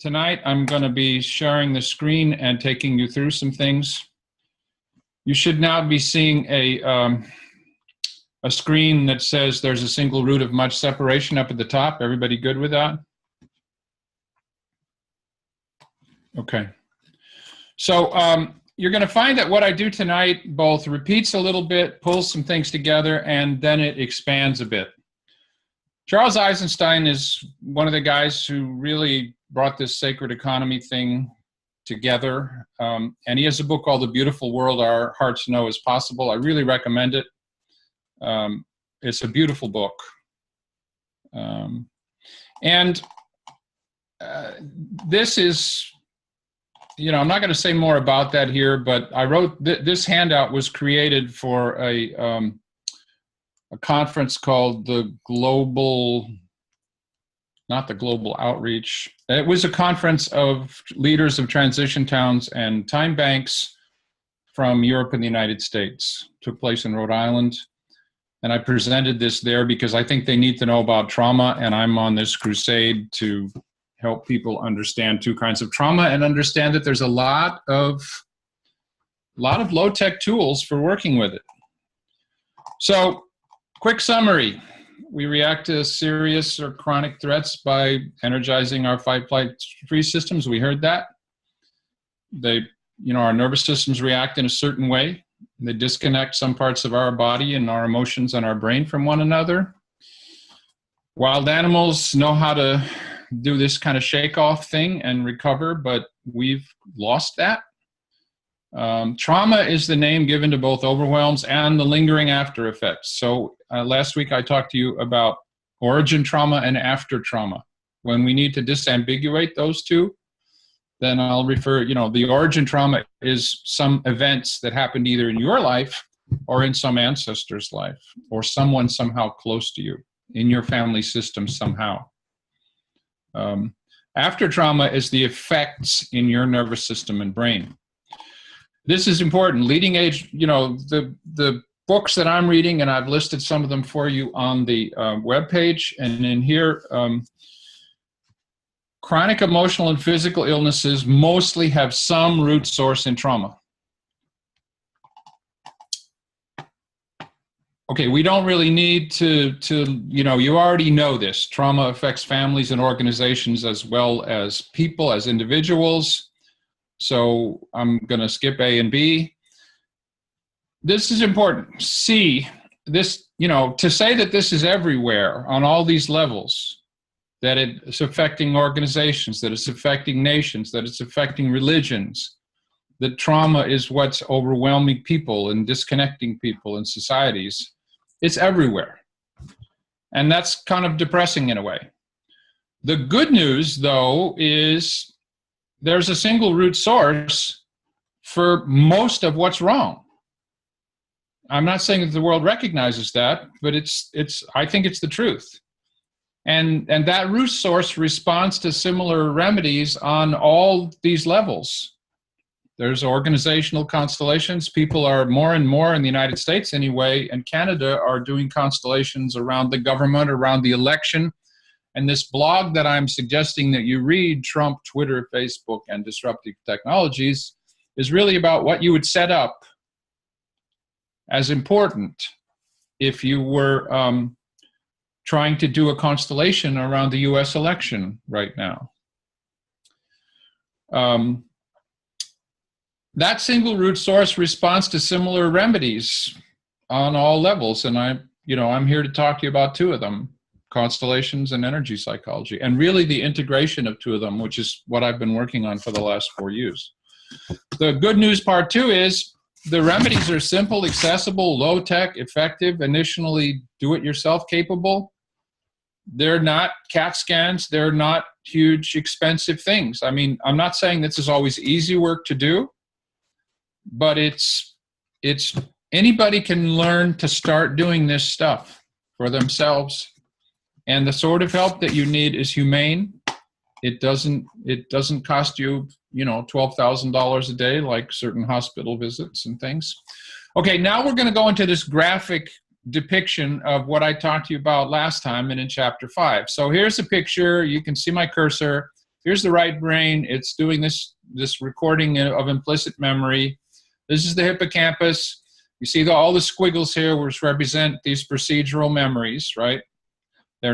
Tonight, I'm going to be sharing the screen and taking you through some things. You should now be seeing a screen that says there's a single root of much separation up at the top. Everybody good with that? Okay. So you're going to find that what I do tonight both repeats a little bit, pulls some things together, and then it expands a bit. Charles Eisenstein is one of the guys who really brought this sacred economy thing together. And he has a book called The Beautiful World Our Hearts Know Is Possible. I really recommend it. It's a beautiful book. This is, I'm not going to say more about that here, but I wrote, this handout was created for a conference called the Global, not the Global Outreach. It was a conference of leaders of transition towns and time banks from Europe and the United States. It took place in Rhode Island. And I presented this there because I think they need to know about trauma, and I'm on this crusade to help people understand two kinds of trauma and understand that there's a lot of low-tech tools for working with it. So, quick summary. We react to serious or chronic threats by energizing our fight-flight freeze systems. We heard that. Our nervous systems react in a certain way. They disconnect some parts of our body and our emotions and our brain from one another. Wild animals know how to do this kind of shake-off thing and recover, but we've lost that. Trauma is the name given to both overwhelms and the lingering after effects. So last week I talked to you about origin trauma and after trauma. When we need to disambiguate those two, then I'll refer, the origin trauma is some events that happened either in your life or in some ancestor's life or someone somehow close to you in your family system somehow. After trauma is the effects in your nervous system and brain. This is important. Leading age, the books that I'm reading, and I've listed some of them for you on the webpage, and in here, chronic emotional and physical illnesses mostly have some root source in trauma. Okay, we don't really need to you already know this. Trauma affects families and organizations as well as people, as individuals. So I'm going to skip A and B. This is important. C, this, to say that this is everywhere on all these levels, that it's affecting organizations, that it's affecting nations, that it's affecting religions, that trauma is what's overwhelming people and disconnecting people and societies. It's everywhere. And that's kind of depressing in a way. The good news, though, is there's a single root source for most of what's wrong. I'm not saying that the world recognizes that, but I think it's the truth. And that root source responds to similar remedies on all these levels. There's organizational constellations. People are more and more in the United States anyway, and Canada are doing constellations around the government, around the election. And this blog that I'm suggesting that you read, Trump, Twitter, Facebook, and Disruptive Technologies, is really about what you would set up as important if you were trying to do a constellation around the US election right now. That single root source responds to similar remedies on all levels. And I'm here to talk to you about two of them. Constellations and energy psychology, and really the integration of two of them, which is what I've been working on for the last 4 years. The good news part two is the remedies are simple, accessible, low-tech, effective, initially do-it-yourself capable. They're not CAT scans. They're not huge, expensive things. I mean, I'm not saying this is always easy work to do, but it's anybody can learn to start doing this stuff for themselves. And the sort of help that you need is humane. It doesn't cost you, $12,000 a day like certain hospital visits and things. Okay, now we're going to go into this graphic depiction of what I talked to you about last time and in chapter 5. So here's a picture. You can see my cursor. Here's the right brain. It's doing this recording of implicit memory. This is the hippocampus. You see all the squiggles here, which represent these procedural memories, right? They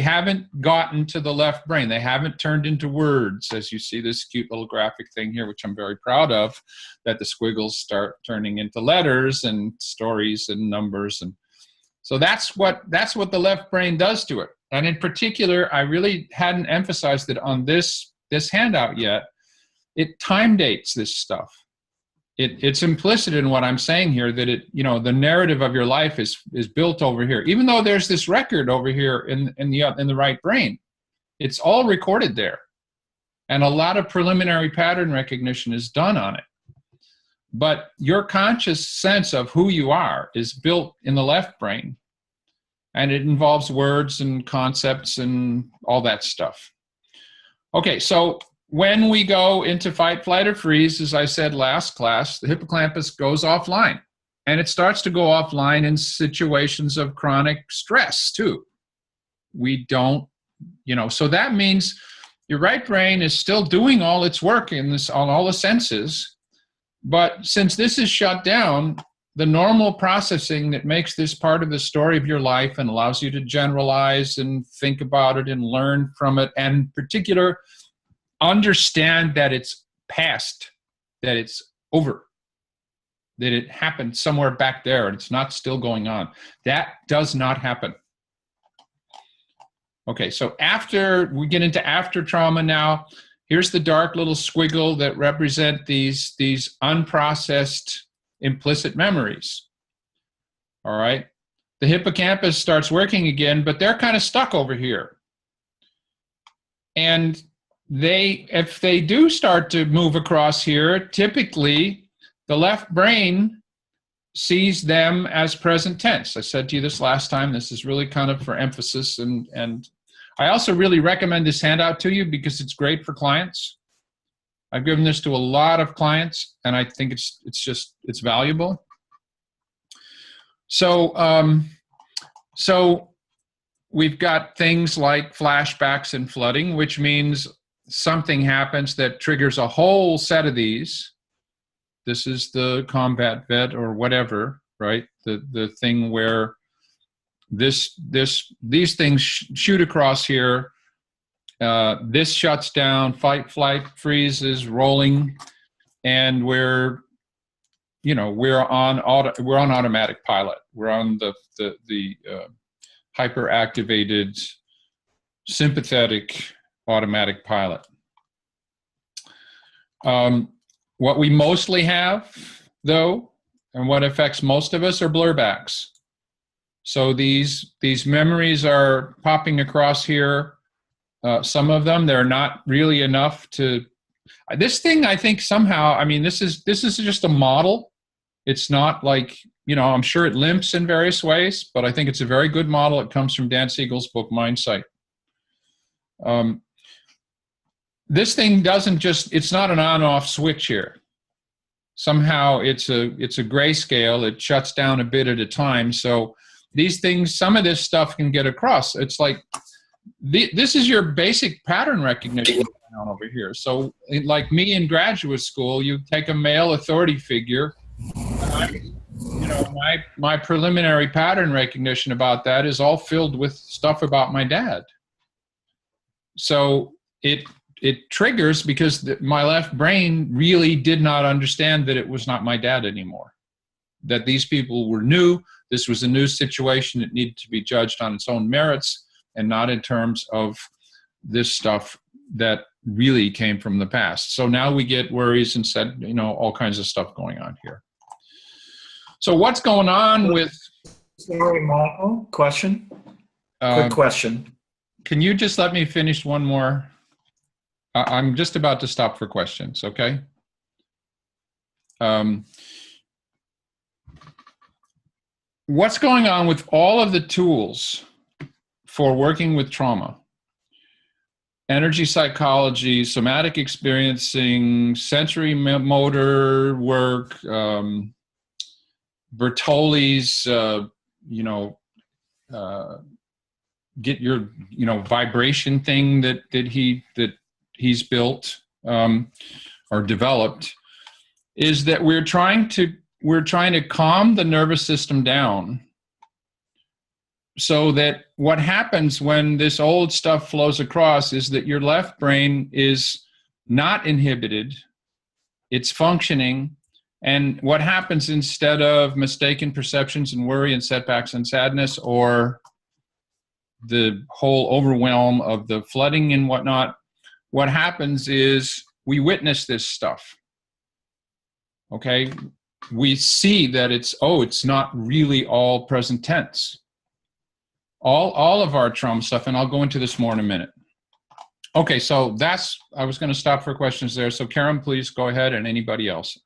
haven't gotten to the left brain. They haven't turned into words, as you see this cute little graphic thing here, which I'm very proud of, that the squiggles start turning into letters and stories and numbers. And so that's what the left brain does to it. And in particular, I really hadn't emphasized it on this handout yet. It time dates this stuff. It's implicit in what I'm saying here that the narrative of your life is built over here. Even though there's this record over here in the right brain, it's all recorded there, and a lot of preliminary pattern recognition is done on it. But your conscious sense of who you are is built in the left brain, and it involves words and concepts and all that stuff. Okay, so when we go into fight, flight, or freeze, as I said last class, the hippocampus goes offline. And it starts to go offline in situations of chronic stress, too. We don't, so that means your right brain is still doing all its work on all the senses. But since this is shut down, the normal processing that makes this part of the story of your life and allows you to generalize and think about it and learn from it, and in particular, understand that it's past, that it's over, that it happened somewhere back there and it's not still going on. That does not happen. Okay, so after we get into after trauma now, here's the dark little squiggle that represent these unprocessed implicit memories. All right, the hippocampus starts working again, but they're kind of stuck over here. And if they do start to move across here, typically the left brain sees them as present tense. I said to you this last time. This is really kind of for emphasis, and I also really recommend this handout to you because it's great for clients. I've given this to a lot of clients, and I think it's valuable. So we've got things like flashbacks and flooding, which means something happens that triggers a whole set of these. This is the combat vet or whatever, right? The thing where these things shoot across here. This shuts down, fight, flight, freeze is rolling, and we're on automatic pilot. We're on the hyperactivated sympathetic automatic pilot. What we mostly have, though, and what affects most of us are blurbacks. So these memories are popping across here. Some of them, they're not really enough to. This thing, I think somehow, I mean, this is just a model. It's not like, I'm sure it limps in various ways, but I think it's a very good model. It comes from Dan Siegel's book, Mindsight. This thing it's not an on-off switch here. Somehow it's a grayscale. It shuts down a bit at a time. So these things, some of this stuff can get across. It's like, this is your basic pattern recognition going on over here. So like me in graduate school, you take a male authority figure, my preliminary pattern recognition about that is all filled with stuff about my dad. So it triggers because my left brain really did not understand that it was not my dad anymore, that these people were new. This was a new situation. It needed to be judged on its own merits and not in terms of this stuff that really came from the past. So now we get worries and all kinds of stuff going on here. So what's going on with... Sorry, Michael, question? Quick question. Can you just let me finish one more? I'm just about to stop for questions, okay? What's going on with all of the tools for working with trauma? Energy psychology, somatic experiencing, sensory motor work, Bertolli's, get your, vibration thing that he's built or developed, is that we're trying to calm the nervous system down, so that what happens when this old stuff flows across is that your left brain is not inhibited, it's functioning. And what happens, instead of mistaken perceptions and worry and setbacks and sadness, or the whole overwhelm of the flooding and whatnot, what happens is we witness this stuff. Okay? We see that it's not really all present tense. All of our trauma stuff, and I'll go into this more in a minute. Okay, so I was going to stop for questions there. So Karen, please go ahead, and anybody else.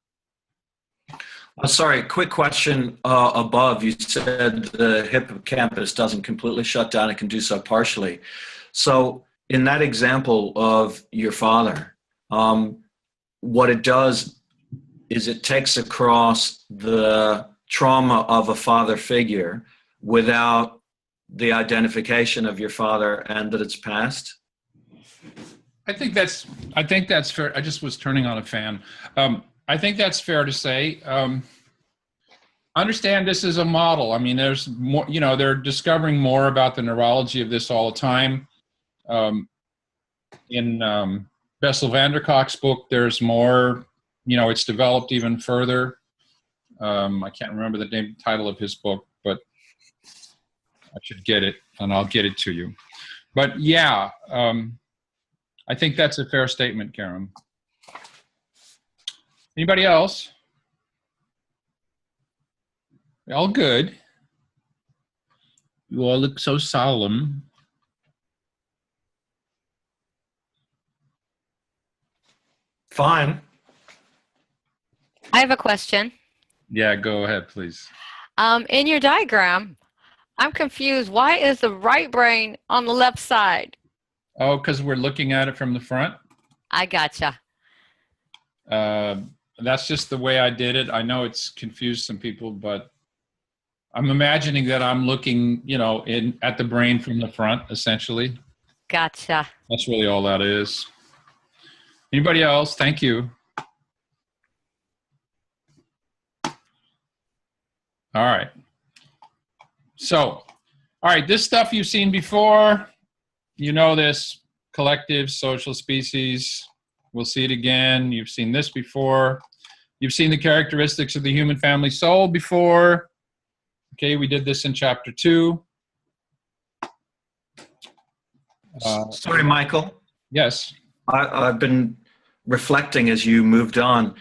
Sorry, quick question above. You said the hippocampus doesn't completely shut down, it can do so partially. So in that example of your father, what it does is it takes across the trauma of a father figure without the identification of your father and that it's past? I think that's fair. I just was turning on a fan. I think that's fair to say. Understand this is a model. I mean, there's more, they're discovering more about the neurology of this all the time. In Bessel van der Kolk's book, there's more, it's developed even further. I can't remember the title of his book, but I should get it, and I'll get it to you. But yeah, I think that's a fair statement, Karen. Anybody else? All good. You all look so solemn. Fine. I have a question. Yeah, go ahead, please. In your diagram, I'm confused. Why is the right brain on the left side? Oh, because we're looking at it from the front. I gotcha. That's just the way I did it. I know it's confused some people, but I'm imagining that I'm looking, at the brain from the front, essentially. Gotcha. That's really all that is. Anybody else? Thank you. All right. So, all right, this stuff you've seen before. You know this: collective, social, species. We'll see it again. You've seen this before. You've seen the characteristics of the human family soul before. Okay, we did this in chapter 2. Sorry, Michael. Yes. I've been reflecting as you moved on.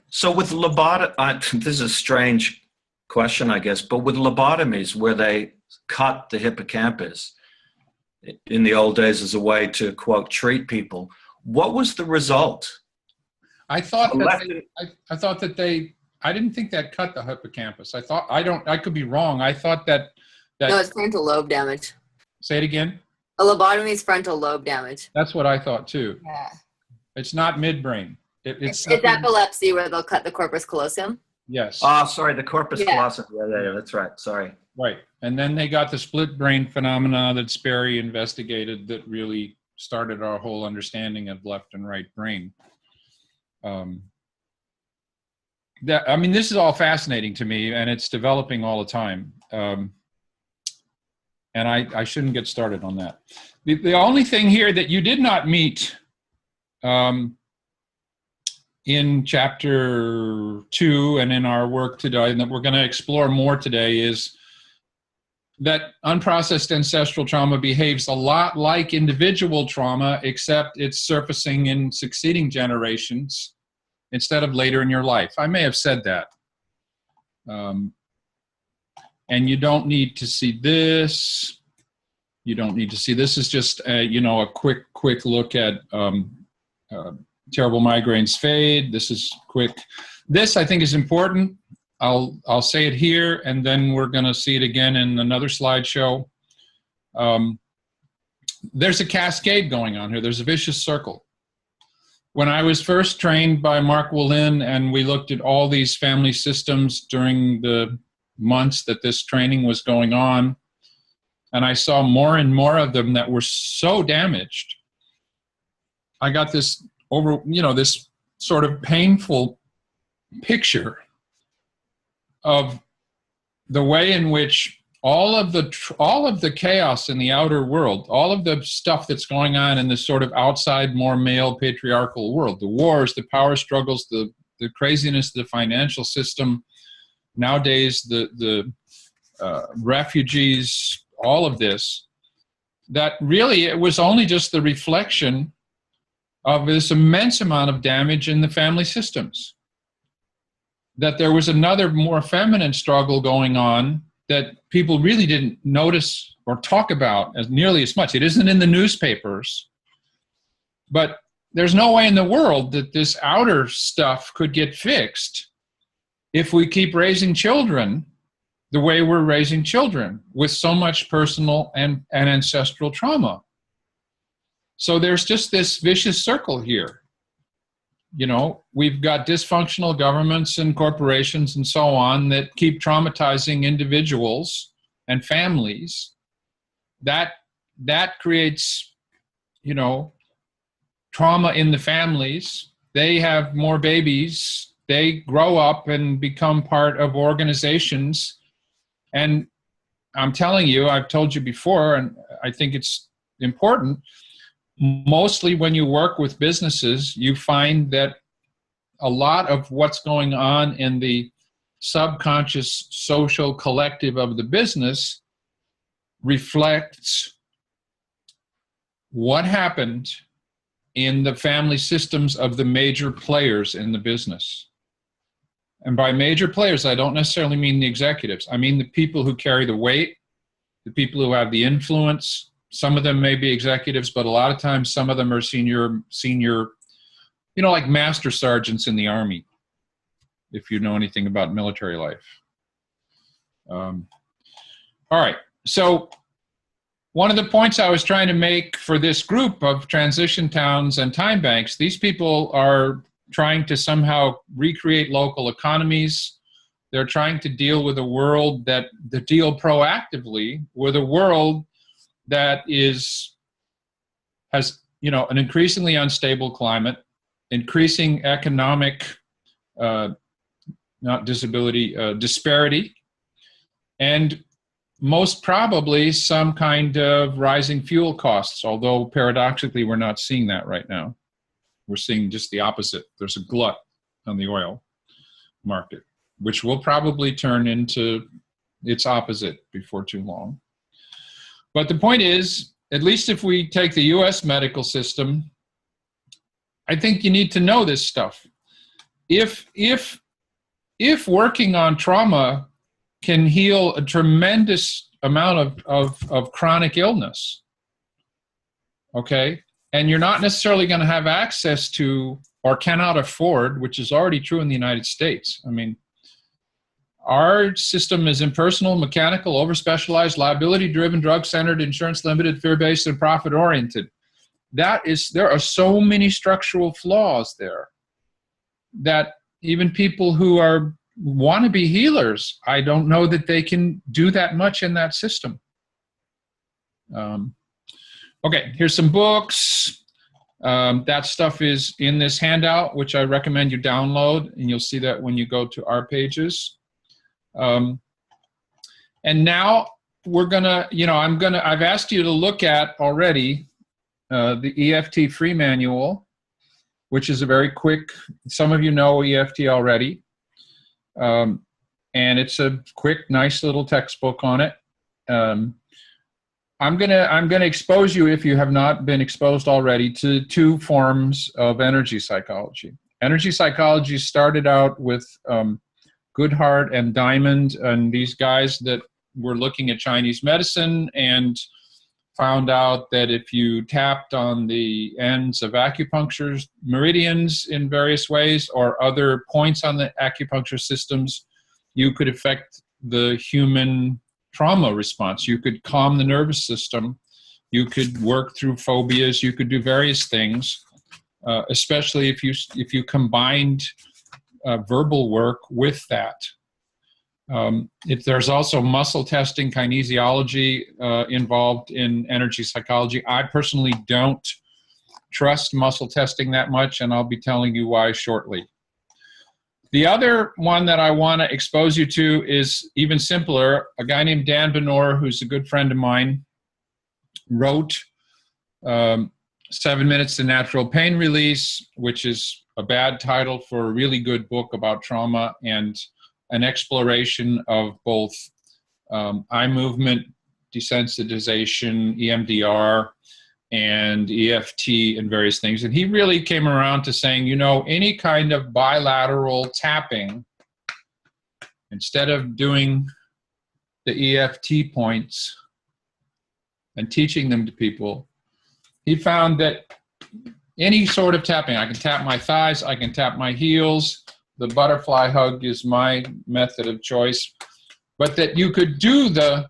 So with this is a strange question, I guess, but with lobotomies, where they cut the hippocampus in the old days as a way to, quote, treat people, what was the result? I didn't think that cut the hippocampus. I could be wrong. I thought that. No, it's frontal lobe damage. Say it again. A lobotomy is frontal lobe damage. That's what I thought too. Yeah. It's not midbrain. It's epilepsy where they'll cut the corpus callosum. Yes. Oh, sorry, the corpus callosum. Yeah, that's right. Sorry. Right. And then they got the split brain phenomena that Sperry investigated that really started our whole understanding of left and right brain. This is all fascinating to me, and it's developing all the time. And I shouldn't get started on that. The only thing here that you did not meet in chapter 2 and in our work today, and that we're going to explore more today, is that unprocessed ancestral trauma behaves a lot like individual trauma, except it's surfacing in succeeding generations instead of later in your life. I may have said that. And you don't need to see this. You don't need to see this. Is just a quick look at terrible migraines fade. This is quick. This I think is important. I'll say it here, and then we're going to see it again in another slideshow. There's a cascade going on here. There's a vicious circle. When I was first trained by Mark Wallin, and we looked at all these family systems during the months that this training was going on, and I saw more and more of them that were so damaged, I got this this sort of painful picture of the way in which all of the chaos in the outer world, all of the stuff that's going on in this sort of outside, more male patriarchal world, the wars, the power struggles, the craziness of the financial system, nowadays the refugees, all of this, that really it was only just the reflection of this immense amount of damage in the family systems. That there was another more feminine struggle going on that people really didn't notice or talk about as nearly as much. It isn't in the newspapers, but there's no way in the world that this outer stuff could get fixed if we keep raising children the way we're raising children, with so much personal and ancestral trauma. So there's just this vicious circle here. You know, we've got dysfunctional governments and corporations and so on that keep traumatizing individuals and families. That creates, you know, trauma in the families. They have more babies. They grow up and become part of organizations. And I'm telling you, I've told you before, and I think it's important, mostly when you work with businesses, you find that a lot of what's going on in the subconscious social collective of the business reflects what happened in the family systems of the major players in the business. And by major players, I don't necessarily mean the executives. I mean the people who carry the weight, the people who have the influence. Some of them may be executives, but a lot of times some of them are senior, you know, like master sergeants in the Army, if you know anything about military life. All right, so one of the points I was trying to make for this group of transition towns and time banks, these people are trying to somehow recreate local economies. They're trying to deal with a world deal proactively with a world that has, you know, an increasingly unstable climate, increasing economic, disparity, and most probably some kind of rising fuel costs, although paradoxically we're not seeing that right now. We're seeing just the opposite. There's a glut on the oil market, which will probably turn into its opposite before too long. But the point is, at least if we take the US medical system, I think you need to know this stuff. If working on trauma can heal a tremendous amount of chronic illness, okay, and you're not necessarily going to have access to or cannot afford, which is already true in the United States. I mean, our system is impersonal, mechanical, over-specialized, liability-driven, drug-centered, insurance-limited, fear-based, and profit-oriented. There are so many structural flaws there that even people who want to be healers, I don't know that they can do that much in that system. Okay, here's some books. That stuff is in this handout, which I recommend you download, and you'll see that when you go to our pages. And now we're gonna, I've asked you to look at already the EFT free manual, which is a very quick, some of you know EFT already. And it's a quick, nice little textbook on it. I'm gonna expose you, if you have not been exposed already, to two forms of energy psychology. Energy psychology started out with Goodhart and Diamond and these guys that were looking at Chinese medicine and found out that if you tapped on the ends of acupuncture meridians in various ways or other points on the acupuncture systems, you could affect the human trauma response. You could calm the nervous system. You could work through phobias. You could do various things, especially if you combined verbal work with that. If there's also muscle testing, kinesiology involved in energy psychology. I personally don't trust muscle testing that much, and I'll be telling you why shortly. The other one that I want to expose you to is even simpler. A guy named Dan Benor, who's a good friend of mine, wrote 7 Minutes to Natural Pain Release, which is a bad title for a really good book about trauma and an exploration of both eye movement desensitization, EMDR, and EFT and various things. And he really came around to saying, you know, any kind of bilateral tapping, instead of doing the EFT points and teaching them to people, he found that any sort of tapping, I can tap my thighs, I can tap my heels, the butterfly hug is my method of choice, but that you could do the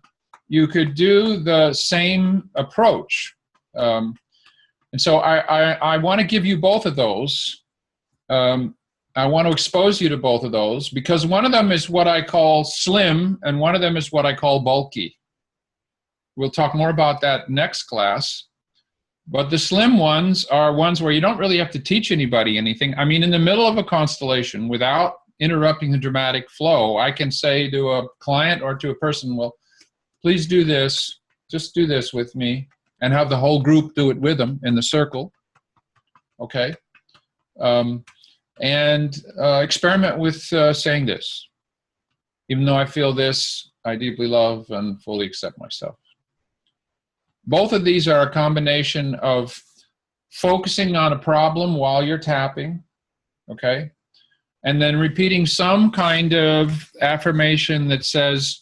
same approach. And so I want to give you both of those. I want to expose you to both of those because one of them is what I call slim and one of them is what I call bulky. We'll talk more about that next class. But the slim ones are ones where you don't really have to teach anybody anything. I mean, in the middle of a constellation, without interrupting the dramatic flow, I can say to a client or to a person, well, please do this, just do this with me, and have the whole group do it with them in the circle, okay? Experiment with saying this. Even though I feel this, I deeply love and fully accept myself. Both of these are a combination of focusing on a problem while you're tapping, okay? And then repeating some kind of affirmation that says,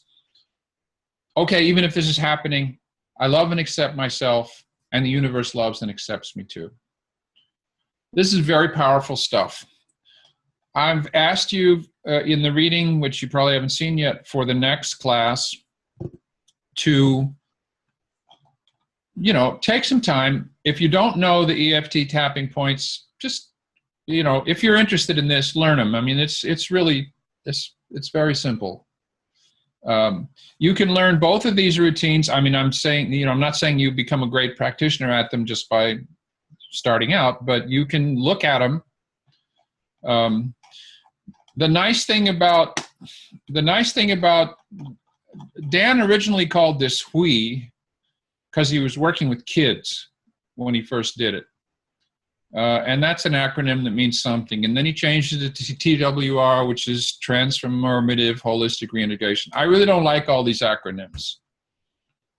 okay, even if this is happening, I love and accept myself, and the universe loves and accepts me too. This is very powerful stuff. I've asked you in the reading, which you probably haven't seen yet, for the next class to, you know, take some time. If you don't know the EFT tapping points, just, you know, if you're interested in this, learn them. I mean, it's really, it's very simple. You can learn both of these routines. I mean, I'm saying, you know, I'm not saying you become a great practitioner at them just by starting out, but you can look at them. The nice thing about Dan originally called this Hui because he was working with kids when he first did it. And that's an acronym that means something. And then he changed it to TWR, which is Transformative Holistic Reintegration. I really don't like all these acronyms.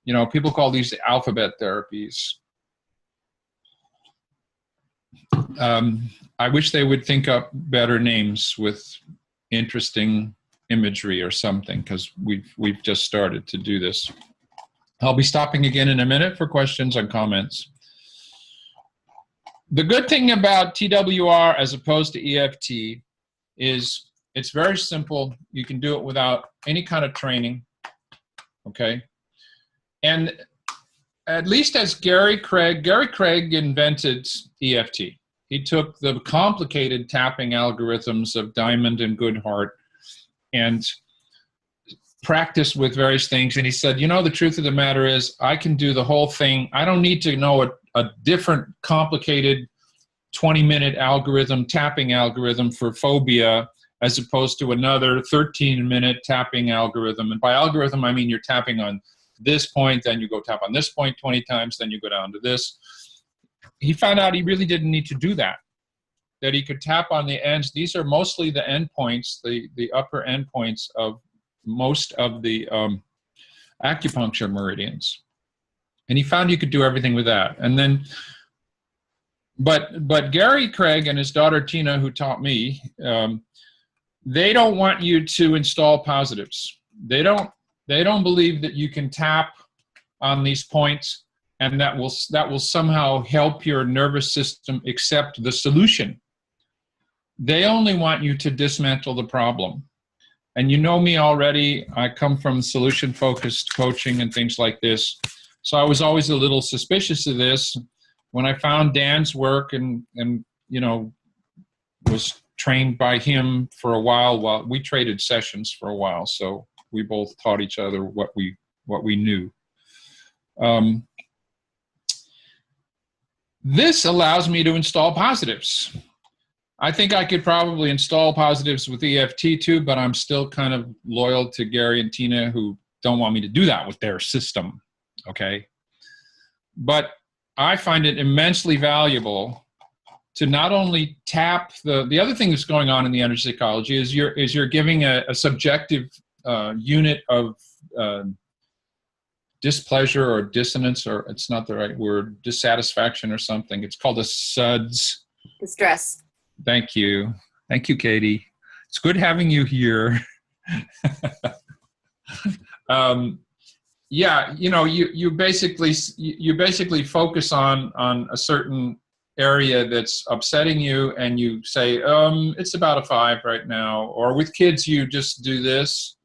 You know, people call these alphabet therapies. I wish they would think up better names with interesting imagery or something, because we've just started to do this. I'll be stopping again in a minute for questions and comments. The good thing about TWR as opposed to EFT is it's very simple. You can do it without any kind of training, okay? And at least as Gary Craig invented EFT. He took the complicated tapping algorithms of Diamond and Goodhart and practiced with various things. And he said, you know, the truth of the matter is I can do the whole thing. I don't need to know a different complicated 20-minute algorithm, tapping algorithm for phobia, as opposed to another 13-minute tapping algorithm. And by algorithm, I mean you're tapping on this point, then you go tap on this point 20 times, then you go down to this. He found out he really didn't need to do that he could tap on the ends. These are mostly the end points, the upper end points of most of the acupuncture meridians. And he found you could do everything with that. And then, but Gary Craig and his daughter Tina, who taught me, they don't want you to install positives. They don't believe that you can tap on these points and that will somehow help your nervous system accept the solution. They only want you to dismantle the problem. And you know me already. I come from solution-focused coaching and things like this. So I was always a little suspicious of this. When I found Dan's work and you know, was trained by him for a while we traded sessions for a while. So we both taught each other what we knew. This allows me to install positives. I think I could probably install positives with EFT too, but I'm still kind of loyal to Gary and Tina, who don't want me to do that with their system, okay? But I find it immensely valuable to not only tap the other thing that's going on in the energy psychology is you're giving a subjective unit of displeasure or dissonance, or it's not the right word, dissatisfaction or something. It's called a SUDS. Distress. Thank you. Thank you, Katie. It's good having you here. Yeah, you know, you basically focus on a certain area that's upsetting you, and you say, it's about a 5 right now. Or with kids, you just do this.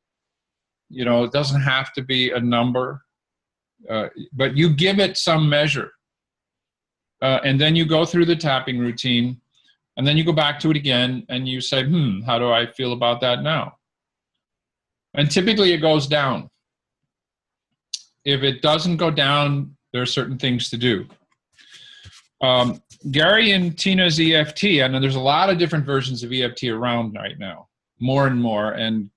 You know, it doesn't have to be a number, but you give it some measure. And then you go through the tapping routine, and then you go back to it again, and you say, how do I feel about that now? And typically it goes down. If it doesn't go down, there are certain things to do. Gary and Tina's EFT, I know there's a lot of different versions of EFT around right now, more and more, and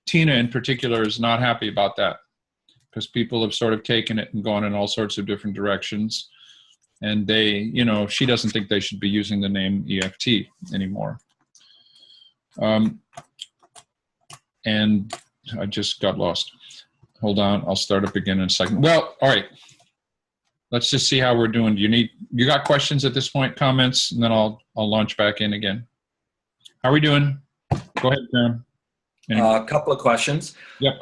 Tina in particular is not happy about that because people have sort of taken it and gone in all sorts of different directions. And they, you know, she doesn't think they should be using the name EFT anymore. And I just got lost. Hold on, I'll start up again in a second. Well, all right. Let's just see how we're doing. You got questions at this point, comments, and then I'll launch back in again. How are we doing? Go ahead, Karen. A couple of questions. Yep.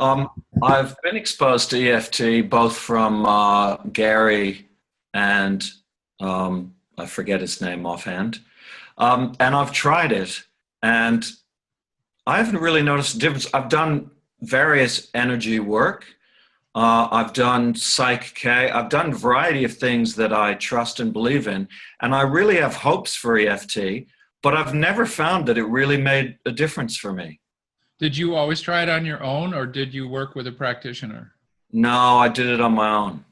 I've been exposed to EFT both from Gary and I forget his name offhand. And I've tried it, and I haven't really noticed a difference. I've done various energy work. I've done Psych K. I've done a variety of things that I trust and believe in, and I really have hopes for EFT, but I've never found that it really made a difference for me. Did you always try it on your own, or did you work with a practitioner? No, I did it on my own.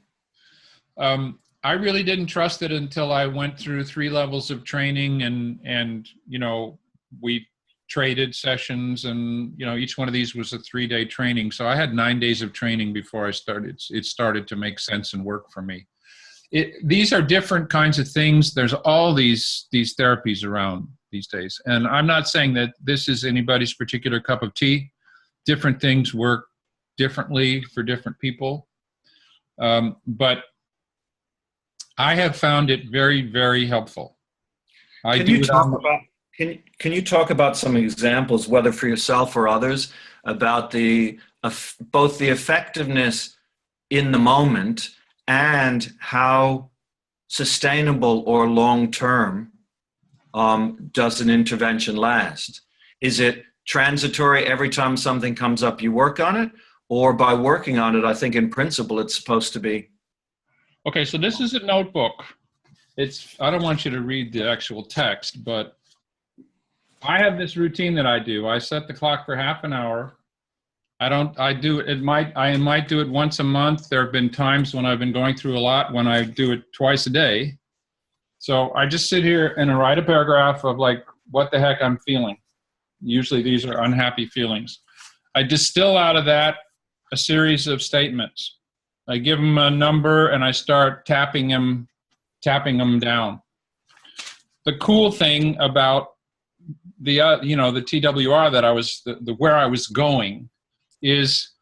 I really didn't trust it until I went through 3 levels of training, and you know, we traded sessions, and you know, each one of these was a 3-day training. So I had 9 days of training before I started. It started to make sense and work for me. These are different kinds of things. There's all these therapies around these days, and I'm not saying that this is anybody's particular cup of tea. Different things work differently for different people, but I have found it very, very helpful. Can you talk about some examples, whether for yourself or others, about both the effectiveness in the moment and how sustainable or long-term does an intervention last? Is it transitory every time something comes up, you work on it? Or by working on it, I think in principle, it's supposed to be. Okay, so this is a notebook. I don't want you to read the actual text, but I have this routine that I do. I set the clock for half an hour. I might do it once a month. There have been times when I've been going through a lot when I do it twice a day. So I just sit here and I write a paragraph of like what the heck I'm feeling. Usually these are unhappy feelings. I distill out of that a series of statements. I give them a number and I start tapping them down. The cool thing about the TWR that I was where I was going is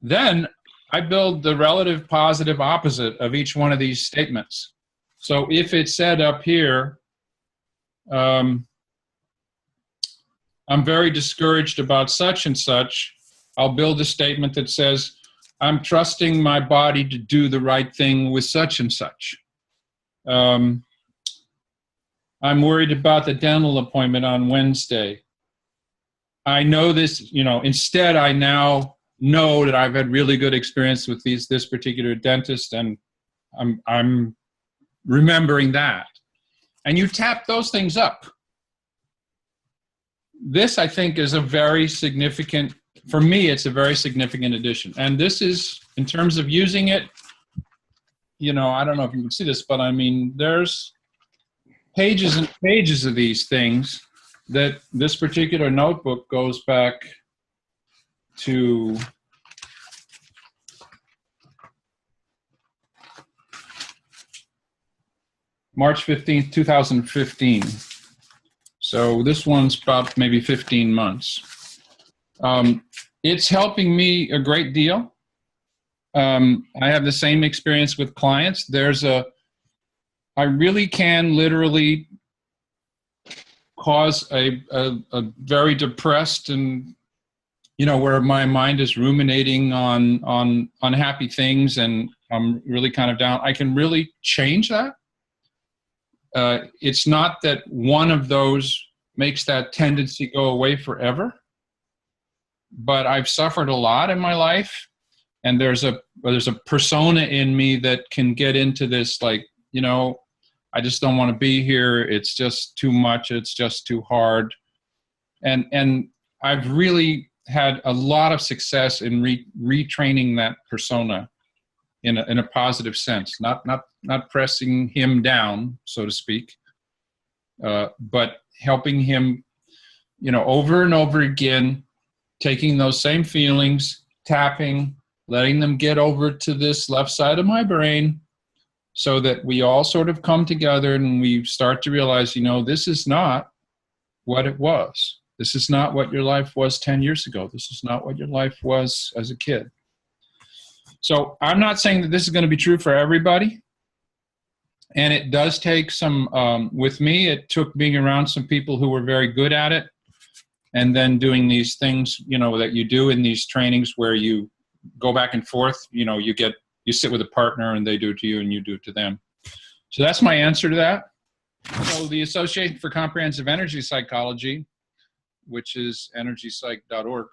then I build the relative positive opposite of each one of these statements. So if it said up here, I'm very discouraged about such and such, I'll build a statement that says, I'm trusting my body to do the right thing with such and such. I'm worried about the dental appointment on Wednesday. I know this, instead I now know that I've had really good experience with this particular dentist, and I'm remembering that. And you tap those things up. this, I think, is a very significant, for me, it's a very significant addition. And this is, in terms of using it, you know, I don't know if you can see this, but I mean, there's pages and pages of these things that this particular notebook goes back to March 15th, 2015. So this one's about maybe 15 months. It's helping me a great deal. I have the same experience with clients. I really can literally cause a very depressed and, you know, where my mind is ruminating on unhappy things and I'm really kind of down. I can really change that. It's not that one of those makes that tendency go away forever, but I've suffered a lot in my life, and there's a persona in me that can get into this, like, you know, I just don't want to be here. It's just too much. It's just too hard. And I've really had a lot of success in retraining that persona in a positive sense, not pressing him down, so to speak, but helping him, you know, over and over again, taking those same feelings, tapping, letting them get over to this left side of my brain, so that we all sort of come together and we start to realize, you know, this is not what it was. This is not what your life was 10 years ago. This is not what your life was as a kid. So I'm not saying that this is going to be true for everybody. And it does take some, with me, it took being around some people who were very good at it, and then doing these things, you know, that you do in these trainings where you go back and forth, you know, you sit with a partner and they do it to you and you do it to them. So that's my answer to that. So the Association for Comprehensive Energy Psychology, which is energypsych.org,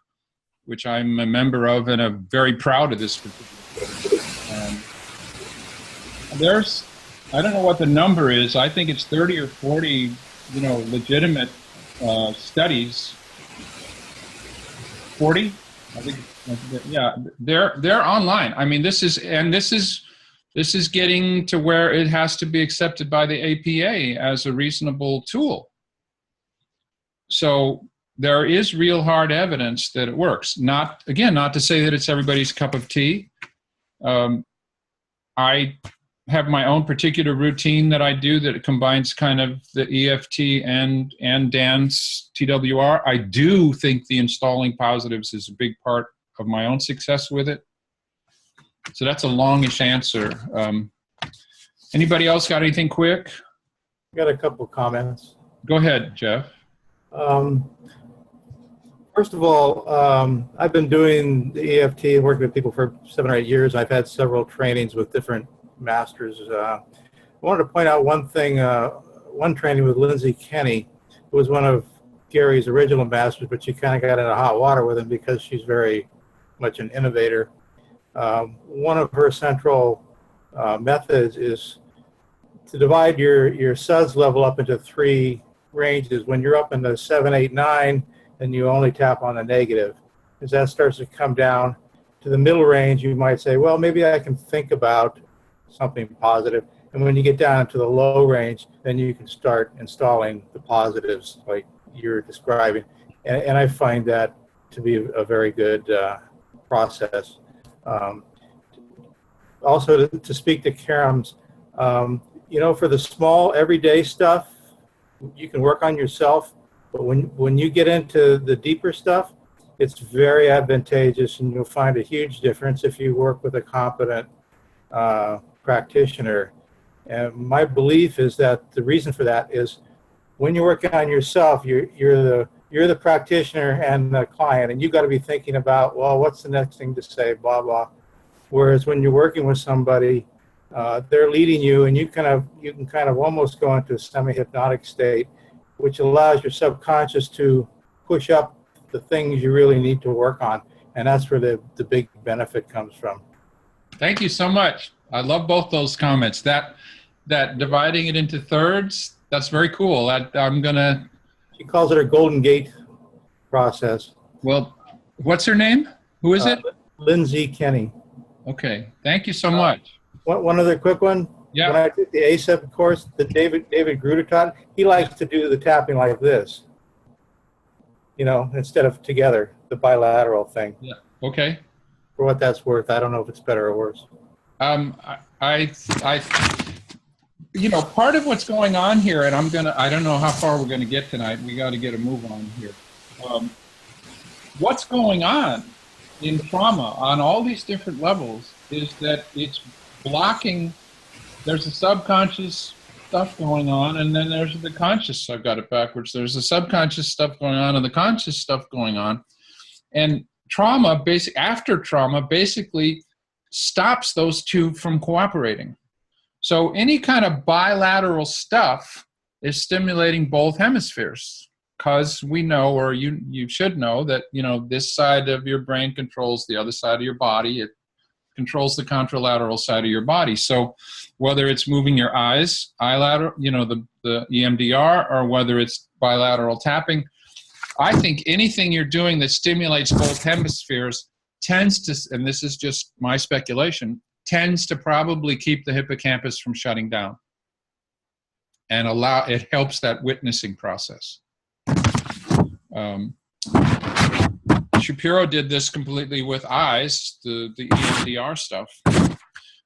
which I'm a member of and I'm very proud of this particular. There's, I don't know what the number is. I think it's 30 or 40, you know, legitimate studies. 40? I think, yeah, they're online. I mean, this is getting to where it has to be accepted by the APA as a reasonable tool. So there is real hard evidence that it works. Not to say that it's everybody's cup of tea. I have my own particular routine that I do that combines kind of the EFT and Dan's TWR. I do think the installing positives is a big part of my own success with it. So that's a longish answer. Anybody else got anything quick? I got a couple of comments. Go ahead, Jeff. First of all, I've been doing the EFT and working with people for 7 or 8 years. I've had several trainings with different masters. I wanted to point out one thing, one training with Lindsay Kenny, who was one of Gary's original masters, but she kind of got into hot water with him because she's very much an innovator. One of her central methods is to divide your suds level up into 3 ranges. When you're up in the 7, 8, 9, then you only tap on the negative. As that starts to come down to the middle range, you might say, well, maybe I can think about something positive. And when you get down to the low range, then you can start installing the positives like you're describing. And I find that to be a very good process. Also, to speak to Karam's, you know, for the small everyday stuff, you can work on yourself. But when you get into the deeper stuff, it's very advantageous, and you'll find a huge difference if you work with a competent practitioner. And my belief is that the reason for that is when you're working on yourself, you're the practitioner and the client, and you've got to be thinking about, well, what's the next thing to say, blah, blah. Whereas when you're working with somebody, they're leading you, and you can kind of almost go into a semi-hypnotic state, which allows your subconscious to push up the things you really need to work on. And that's where the big benefit comes from. Thank you so much. I love both those comments. That dividing it into thirds, that's very cool. I'm gonna. She calls it her Golden Gate process. Well, what's her name? Who is it? Lindsay Kenny. Okay. Thank you so much. One other quick one. Yeah. When I took the ASEP course that David Gruder taught, he likes to do the tapping like this, instead of together, the bilateral thing. Yeah. Okay. For what that's worth, I don't know if it's better or worse. Part of what's going on here, and I don't know how far we're gonna get tonight. We got to get a move on here. What's going on in trauma on all these different levels is that it's blocking. There's a subconscious stuff going on, and then there's the conscious. I've got it backwards. There's the subconscious stuff going on and the conscious stuff going on. And after trauma basically stops those two from cooperating. So any kind of bilateral stuff is stimulating both hemispheres, because we know, or you should know, that this side of your brain controls the other side of your body. It controls the contralateral side of your body. So whether it's moving your eyes, bilateral, the EMDR, or whether it's bilateral tapping, I think anything you're doing that stimulates both hemispheres tends to, and this is just my speculation, tends to probably keep the hippocampus from shutting down, and it helps that witnessing process. Shapiro did this completely with eyes, the EMDR stuff.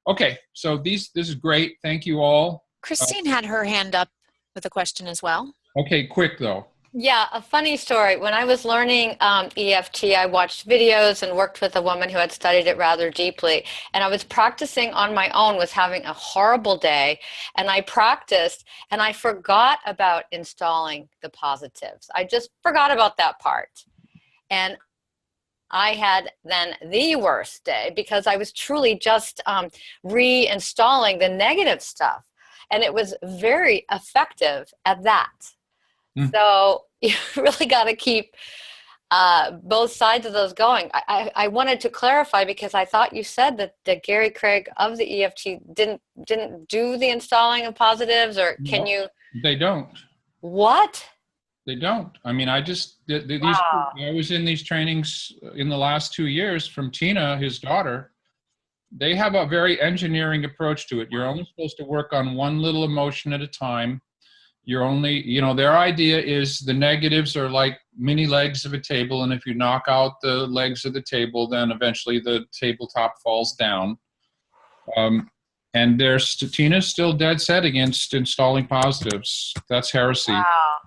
Okay, so this is great. Thank you all. Christine had her hand up with a question as well. Okay, quick though. Yeah, a funny story. When I was learning EFT, I watched videos and worked with a woman who had studied it rather deeply. And I was practicing on my own, was having a horrible day. And I practiced, and I forgot about installing the positives. I just forgot about that part. And I had then the worst day, because I was truly just reinstalling the negative stuff. And it was very effective at that. So you really got to keep both sides of those going. I wanted to clarify, because I thought you said that Gary Craig of the EFT didn't do the installing of positives, or can you? They don't. What? They don't. I mean, I was in these trainings in the last 2 years from Tina, his daughter. They have a very engineering approach to it. You're only supposed to work on one little emotion at a time. You're only, their idea is the negatives are like mini legs of a table, and if you knock out the legs of the table, then eventually the tabletop falls down. And Tina's still dead set against installing positives. That's heresy. Wow.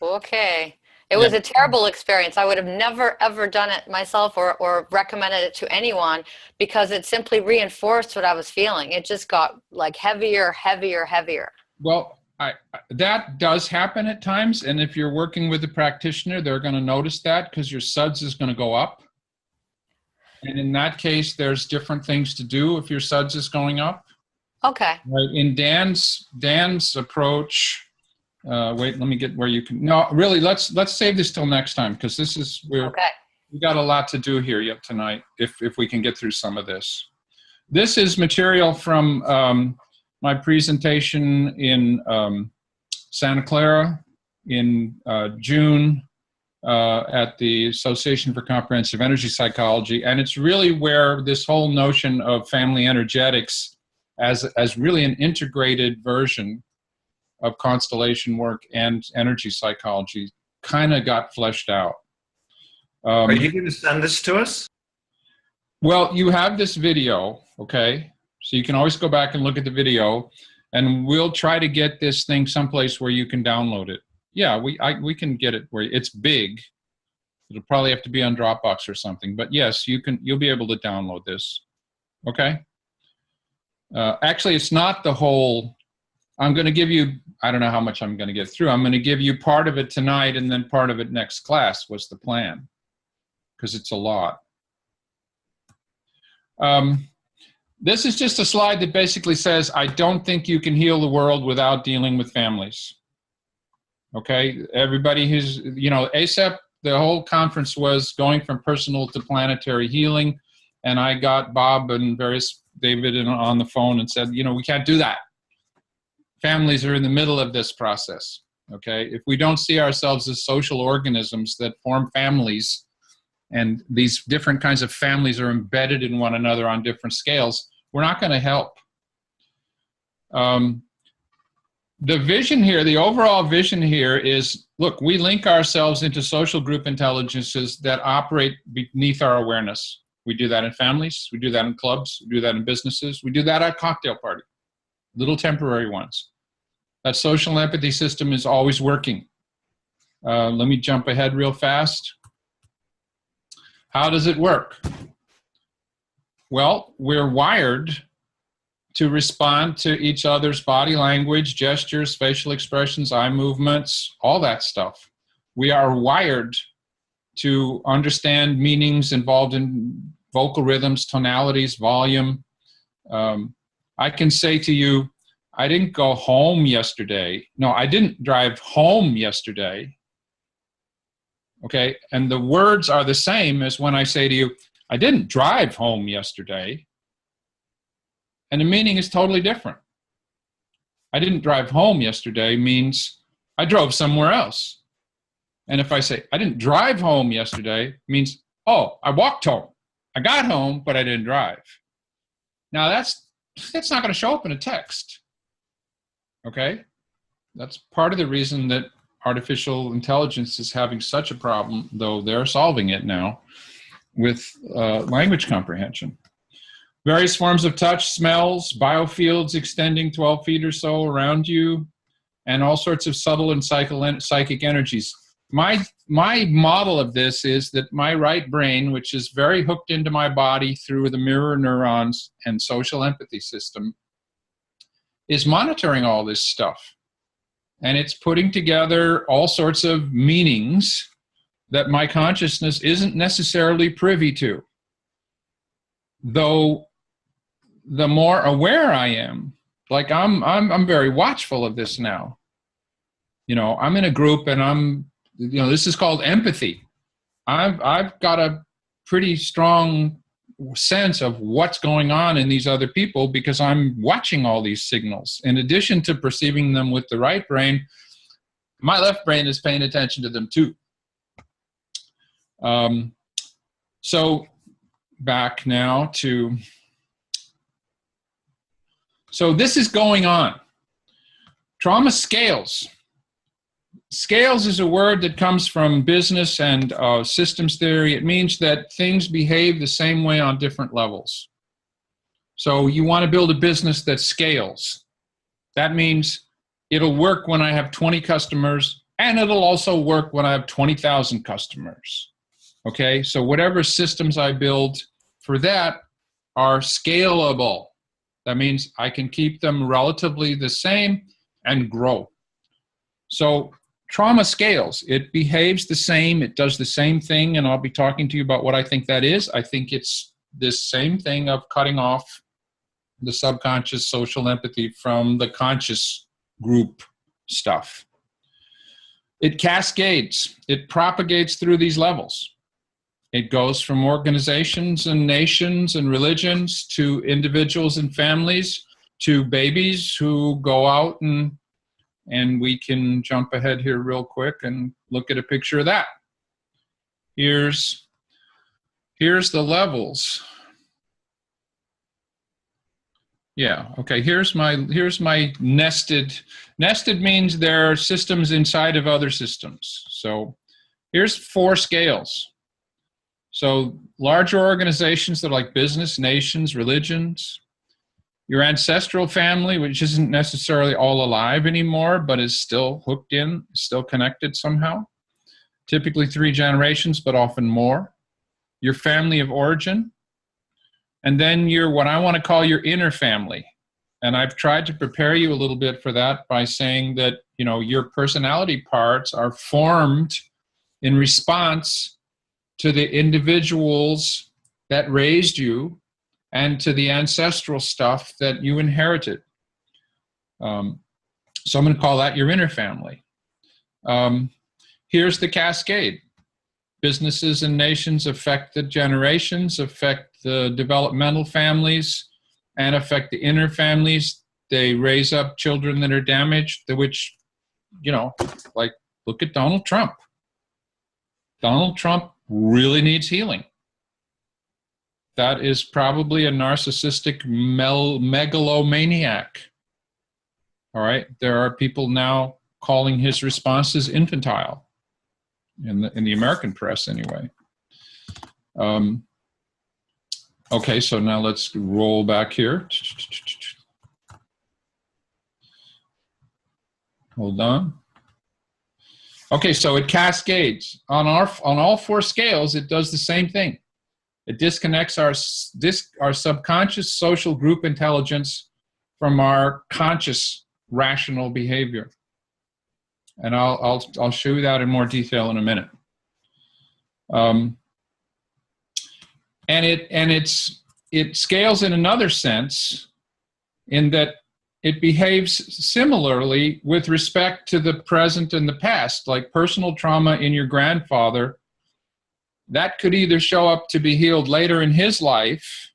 Okay. It was a terrible experience. I would have never, ever done it myself or recommended it to anyone, because it simply reinforced what I was feeling. It just got like heavier. Well, that does happen at times, and if you're working with a practitioner, they're going to notice that, because your SUDS is going to go up. And in that case, there's different things to do if your SUDS is going up. Okay. Right. In Dan's approach, wait, let me get where you can. No, really, let's save this till next time, because we got a lot to do here yet tonight. If we can get through some of this, this is material from my presentation in Santa Clara in June at the Association for Comprehensive Energy Psychology. And it's really where this whole notion of family energetics as really an integrated version of constellation work and energy psychology kind of got fleshed out. Are you going to send this to us? Well, you have this video, okay? So you can always go back and look at the video, and we'll try to get this thing someplace where you can download it. Yeah, we can get it where it's big. It'll probably have to be on Dropbox or something, but yes, you'll be able to download this. Okay. Actually, it's not the whole. I'm going to give you. I don't know how much I'm going to get through. I'm going to give you part of it tonight, and then part of it next class was the plan, because it's a lot. This is just a slide that basically says, I don't think you can heal the world without dealing with families. Okay, everybody who's, ASEP, the whole conference was going from personal to planetary healing. And I got Bob and David on the phone and said, we can't do that. Families are in the middle of this process. Okay, if we don't see ourselves as social organisms that form families, and these different kinds of families are embedded in one another on different scales, we're not going to help. The vision here, the overall vision here is, look, we link ourselves into social group intelligences that operate beneath our awareness. We do that in families, we do that in clubs, we do that in businesses, we do that at cocktail party, little temporary ones. That social empathy system is always working. Let me jump ahead real fast. How does it work? Well, we're wired to respond to each other's body language, gestures, facial expressions, eye movements, all that stuff. We are wired to understand meanings involved in vocal rhythms, tonalities, volume. I can say to you, I didn't go home yesterday. No, I didn't drive home yesterday. Okay, and the words are the same as when I say to you, I didn't drive home yesterday. And the meaning is totally different. I didn't drive home yesterday means I drove somewhere else. And if I say I didn't drive home yesterday means, oh, I walked home. I got home, but I didn't drive. Now that's not going to show up in a text. Okay? That's part of the reason that artificial intelligence is having such a problem, though they're solving it now, with language comprehension. Various forms of touch, smells, biofields extending 12 feet or so around you, and all sorts of subtle and psychic energies. My model of this is that my right brain, which is very hooked into my body through the mirror neurons and social empathy system, is monitoring all this stuff. And it's putting together all sorts of meanings that my consciousness isn't necessarily privy to. Though the more aware I am, like I'm very watchful of this now. You know, I'm in a group and this is called empathy. I've got a pretty strong sense of what's going on in these other people because I'm watching all these signals. In addition to perceiving them with the right brain, my left brain is paying attention to them too. So back now to, so this is going on. Trauma scales. Scales is a word that comes from business and systems theory. It means that things behave the same way on different levels. So you want to build a business that scales. That means it'll work when I have 20 customers, and it'll also work when I have 20,000 customers. Okay, so whatever systems I build for that are scalable. That means I can keep them relatively the same and grow. So trauma scales. It behaves the same. It does the same thing, and I'll be talking to you about what I think that is. I think it's this same thing of cutting off the subconscious social empathy from the conscious group stuff. It cascades. It propagates through these levels. It goes from organizations and nations and religions to individuals and families to babies who go out and we can jump ahead here real quick and look at a picture of that. Here's the levels. Yeah, okay, here's my nested. Nested means there are systems inside of other systems. So here's 4 scales. So larger organizations that are like business, nations, religions, your ancestral family, which isn't necessarily all alive anymore, but is still hooked in, still connected somehow. Typically 3 generations, but often more. Your family of origin. And then what I want to call your inner family. And I've tried to prepare you a little bit for that by saying that, your personality parts are formed in response to the individuals that raised you and to the ancestral stuff that you inherited. So I'm going to call that your inner family. Here's the cascade. Businesses and nations affect the generations, affect the developmental families, and affect the inner families. They raise up children that are damaged, which like look at Donald Trump. Donald Trump really needs healing. That is probably a narcissistic megalomaniac. All right. There are people now calling his responses infantile in the American press anyway. Okay, so now let's roll back here. Hold on. Okay, so it cascades. On all four scales, it does the same thing. It disconnects our subconscious social group intelligence from our conscious rational behavior. And I'll show you that in more detail in a minute. And it scales in another sense, in that it behaves similarly with respect to the present and the past. Like personal trauma in your grandfather, that could either show up to be healed later in his life,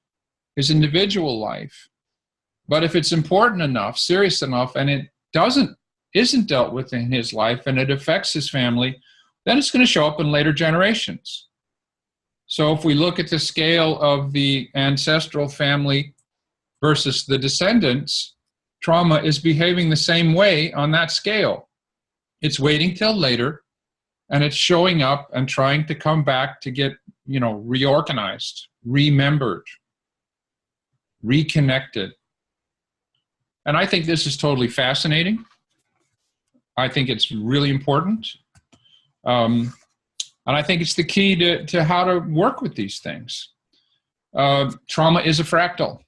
his individual life, but if it's important enough, serious enough, and it isn't dealt with in his life and it affects his family, then it's going to show up in later generations. So if we look at the scale of the ancestral family versus the descendants, trauma is behaving the same way on that scale. It's waiting till later, and it's showing up and trying to come back to get, reorganized, remembered, reconnected. And I think this is totally fascinating. I think it's really important. And I think it's the key to how to work with these things. Trauma is a fractal.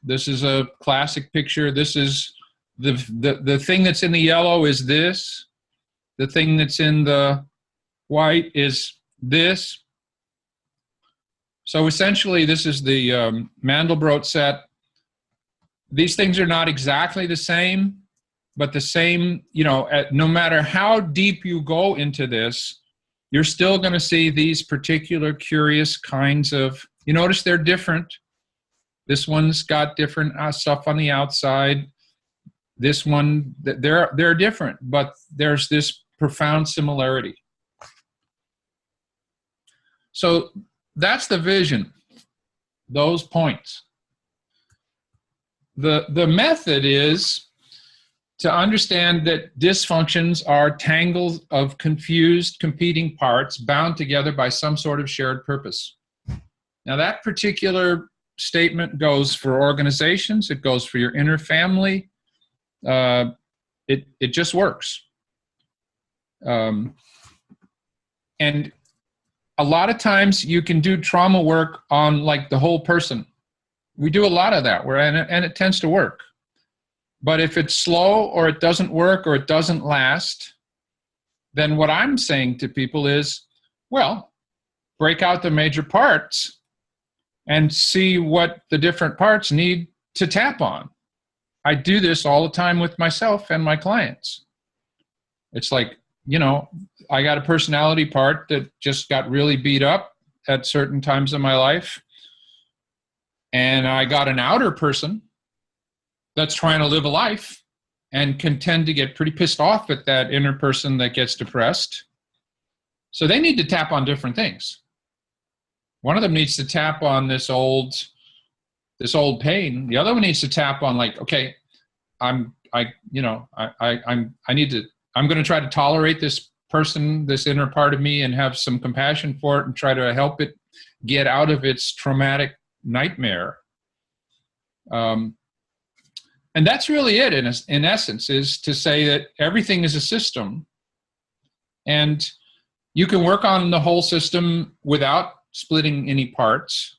This is a classic picture. This is the thing that's in the yellow is this. The thing that's in the white is this. So essentially, this is the Mandelbrot set. These things are not exactly the same, but the same, no matter how deep you go into this, you're still going to see these particular curious kinds of, you notice they're different. This one's got different stuff on the outside. This one, they're different, but there's this profound similarity. So that's the vision, those points. The method is to understand that dysfunctions are tangles of confused, competing parts bound together by some sort of shared purpose. Now, that particular statement goes for organizations. It goes for your inner family. It just works. And a lot of times you can do trauma work on like the whole person. We do a lot of that, and it tends to work. But if it's slow or it doesn't work or it doesn't last, then what I'm saying to people is, well, break out the major parts and see what the different parts need to tap on. I do this all the time with myself and my clients. It's like, I got a personality part that just got really beat up at certain times in my life. And I got an outer person that's trying to live a life and can tend to get pretty pissed off at that inner person that gets depressed. So they need to tap on different things. One of them needs to tap on this old pain. The other one needs to tap on like, okay, I'm going to try to tolerate this person, this inner part of me, and have some compassion for it and try to help it get out of its traumatic nightmare. And that's really it, in essence, is to say that everything is a system. And you can work on the whole system without splitting any parts.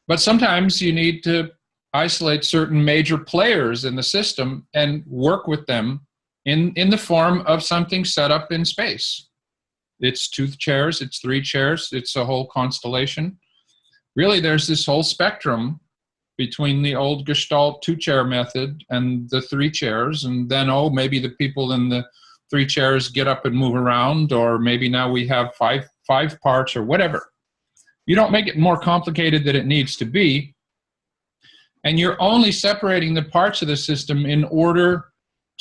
But sometimes you need to isolate certain major players in the system and work with them in the form of something set up in space. It's 2 chairs, it's 3 chairs, it's a whole constellation. Really, there's this whole spectrum between the old Gestalt 2-chair method and the 3 chairs, and then, maybe the people in the 3 chairs get up and move around, or maybe now we have five parts or whatever. You don't make it more complicated than it needs to be, and you're only separating the parts of the system in order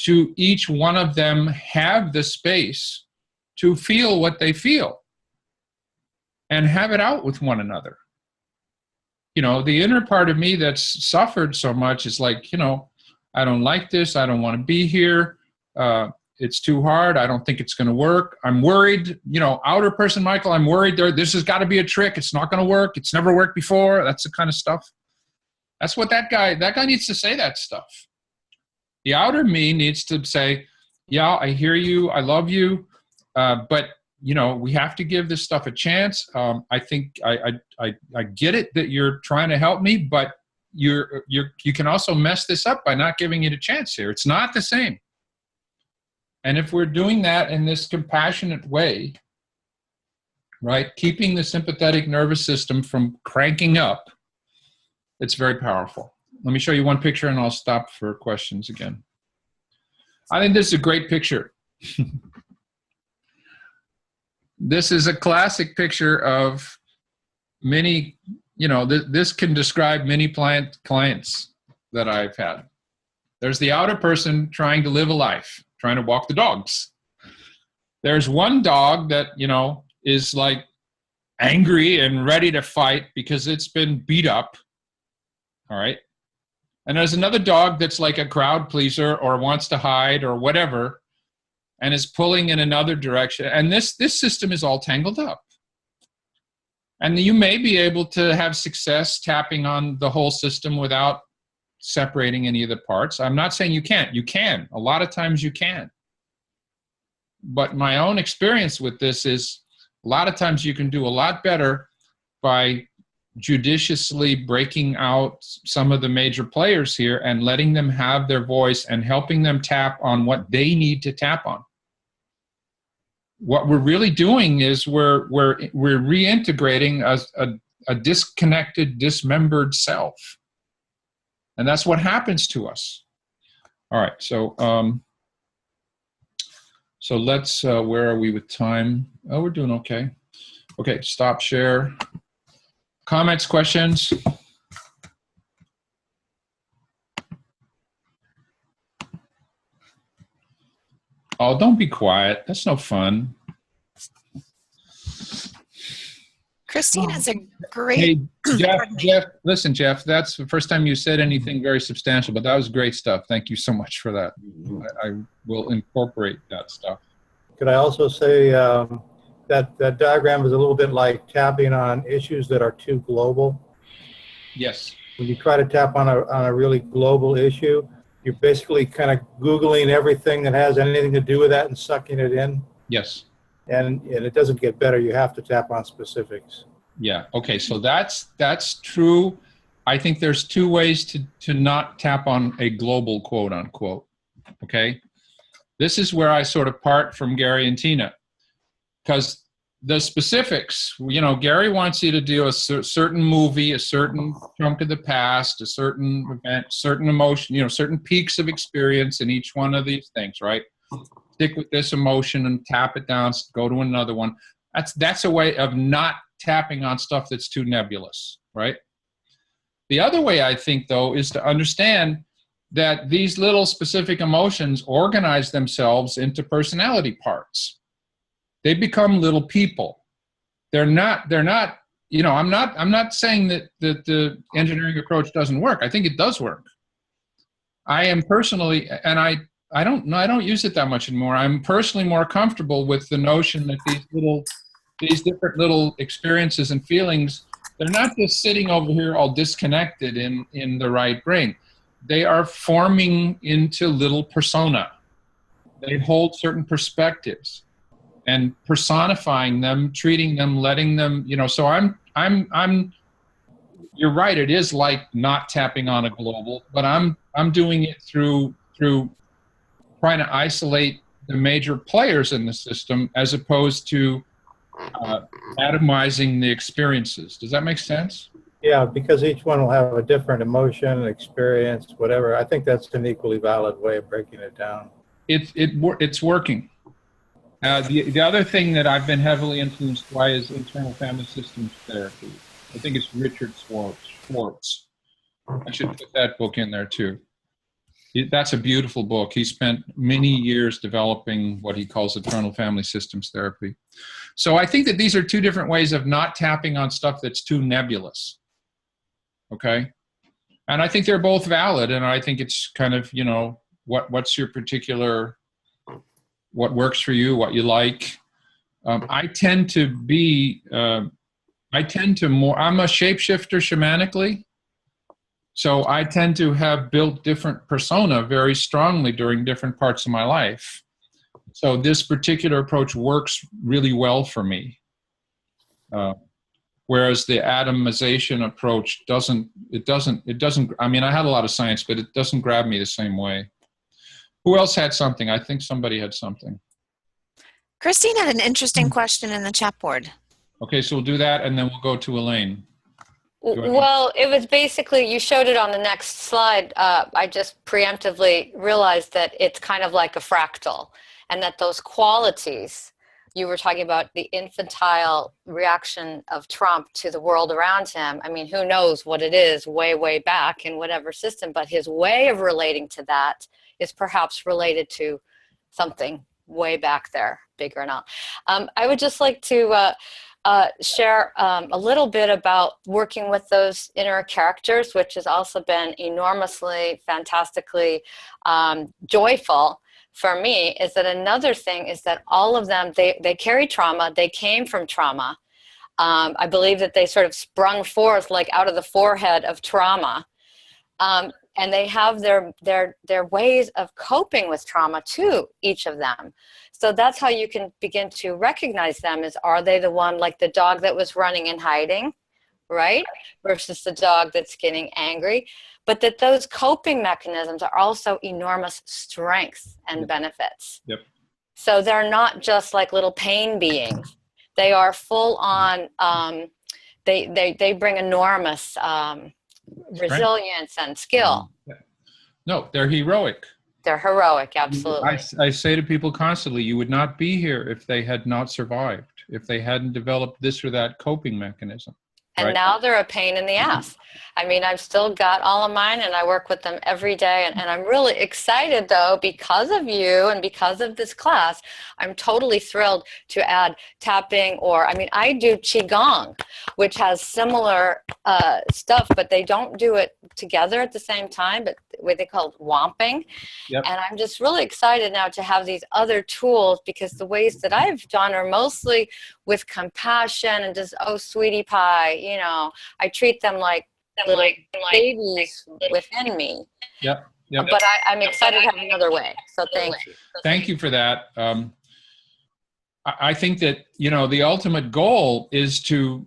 to each one of them have the space to feel what they feel and have it out with one another. You know, the inner part of me that's suffered so much is like, you know, I don't like this. I don't want to be here. It's too hard. I don't think it's going to work. I'm worried, you know, outer person, Michael, I'm worried this has got to be a trick. It's not going to work. It's never worked before. That's the kind of stuff. That's what that guy needs to say that stuff. The outer me needs to say, yeah, I hear you. I love you. But you know, we have to give this stuff a chance. I think I get it that you're trying to help me, but you can also mess this up by not giving it a chance here. It's not the same. And if we're doing that in this compassionate way, right, keeping the sympathetic nervous system from cranking up, it's very powerful. Let me show you one picture and I'll stop for questions again. I think this is a great picture. This is a classic picture of many, you know, this can describe many clients that I've had. There's the outer person trying to live a life, trying to walk the dogs. There's one dog that, you know, is like angry and ready to fight because it's been beat up. All right. And there's another dog that's like a crowd pleaser or wants to hide or whatever and is pulling in another direction. And this system is all tangled up. And you may be able to have success tapping on the whole system without separating any of the parts. I'm not saying you can't. You can. A lot of times you can. But my own experience with this is a lot of times you can do a lot better by judiciously breaking out some of the major players here and letting them have their voice and helping them tap on what they need to tap on. What we're really doing is we're reintegrating a disconnected, dismembered self. And that's what happens to us. All right, so let's, where are we with time? Oh, we're doing okay. Okay, stop share. Comments, questions? Oh, don't be quiet. That's no fun. Christine has a great... Hey, Jeff, listen, Jeff, that's the first time you said anything very substantial, but that was great stuff. Thank you so much for that. I will incorporate that stuff. Could I also say that diagram is a little bit like tapping on issues that are too global? Yes. When you try to tap on a really global issue, you're basically kind of Googling everything that has anything to do with that and sucking it in. Yes. And it doesn't get better. You have to tap on specifics. Yeah. Okay. So that's true. I think there's two ways to not tap on a global quote unquote. Okay. This is where I sort of part from Gary and Tina, because the specifics, you know, Gary wants you to do a certain movie, a certain chunk of the past, a certain event, certain emotion, you know, certain peaks of experience in each one of these things, right? Stick with this emotion and tap it down, go to another one. That's a way of not tapping on stuff that's too nebulous, right? The other way, I think, though, is to understand that these little specific emotions organize themselves into personality parts. They become little people. They're not, you know, I'm not saying that the engineering approach doesn't work. I think it does work. I am personally, and I don't use it that much anymore. I'm personally more comfortable with the notion that these different little experiences and feelings, they're not just sitting over here all disconnected in the right brain. They are forming into little persona. They hold certain perspectives and personifying them, treating them, letting them, you know, so you're right, it is like not tapping on a global, but I'm doing it through trying to isolate the major players in the system as opposed to atomizing the experiences. Does that make sense? Yeah, because each one will have a different emotion, experience, whatever. I think that's an equally valid way of breaking it down. It's working. The other thing that I've been heavily influenced by is internal family systems therapy. I think it's Richard Schwartz. I should put that book in there too. That's a beautiful book. He spent many years developing what he calls eternal family systems therapy. So I think that these are two different ways of not tapping on stuff that's too nebulous. Okay? And I think they're both valid, and I think it's kind of, you know, what's your particular, what works for you, what you like. I tend to I'm a shapeshifter shamanically. So I tend to have built different persona very strongly during different parts of my life. So this particular approach works really well for me. Whereas the atomization approach doesn't, I mean, I had a lot of science, but it doesn't grab me the same way. Who else had something? I think somebody had something. Christine had an interesting question in the chat board. Okay, so we'll do that, and then we'll go to Elaine. Well, it was basically, you showed it on the next slide. I just preemptively realized that it's kind of like a fractal, and that those qualities, you were talking about the infantile reaction of Trump to the world around him. I mean, who knows what it is way, way back in whatever system, but his way of relating to that is perhaps related to something way back there, bigger and all. I would just like to share a little bit about working with those inner characters, which has also been enormously, fantastically joyful for me. Is that another thing is that all of them, they carry trauma, they came from trauma. I believe that they sort of sprung forth like out of the forehead of trauma. And they have their ways of coping with trauma too, each of them. So that's how you can begin to recognize them, is are they the one, like the dog that was running and hiding, right? Versus the dog that's getting angry. But that those coping mechanisms are also enormous strengths and benefits. Yep. So they're not just like little pain beings. They are full on, they bring enormous resilience and skill. No, they're heroic. They're heroic, absolutely. I say to people constantly, you would not be here if they had not survived, if they hadn't developed this or that coping mechanism. And right? now they're a pain in the ass. I mean, I've still got all of mine, and I work with them every day. And I'm really excited, though, because of you and because of this class. I'm totally thrilled to add tapping, or, I mean, I do Qigong, which has similar stuff, but they don't do it together at the same time, but what they call womping. Yep. And I'm just really excited now to have these other tools, because the ways that I've done are mostly with compassion and just, oh, sweetie pie, you know, I treat them like little babies within me. Yep. Yep. But I'm excited to have another way. So thank you. Thank you for that. I think that, you know, the ultimate goal is to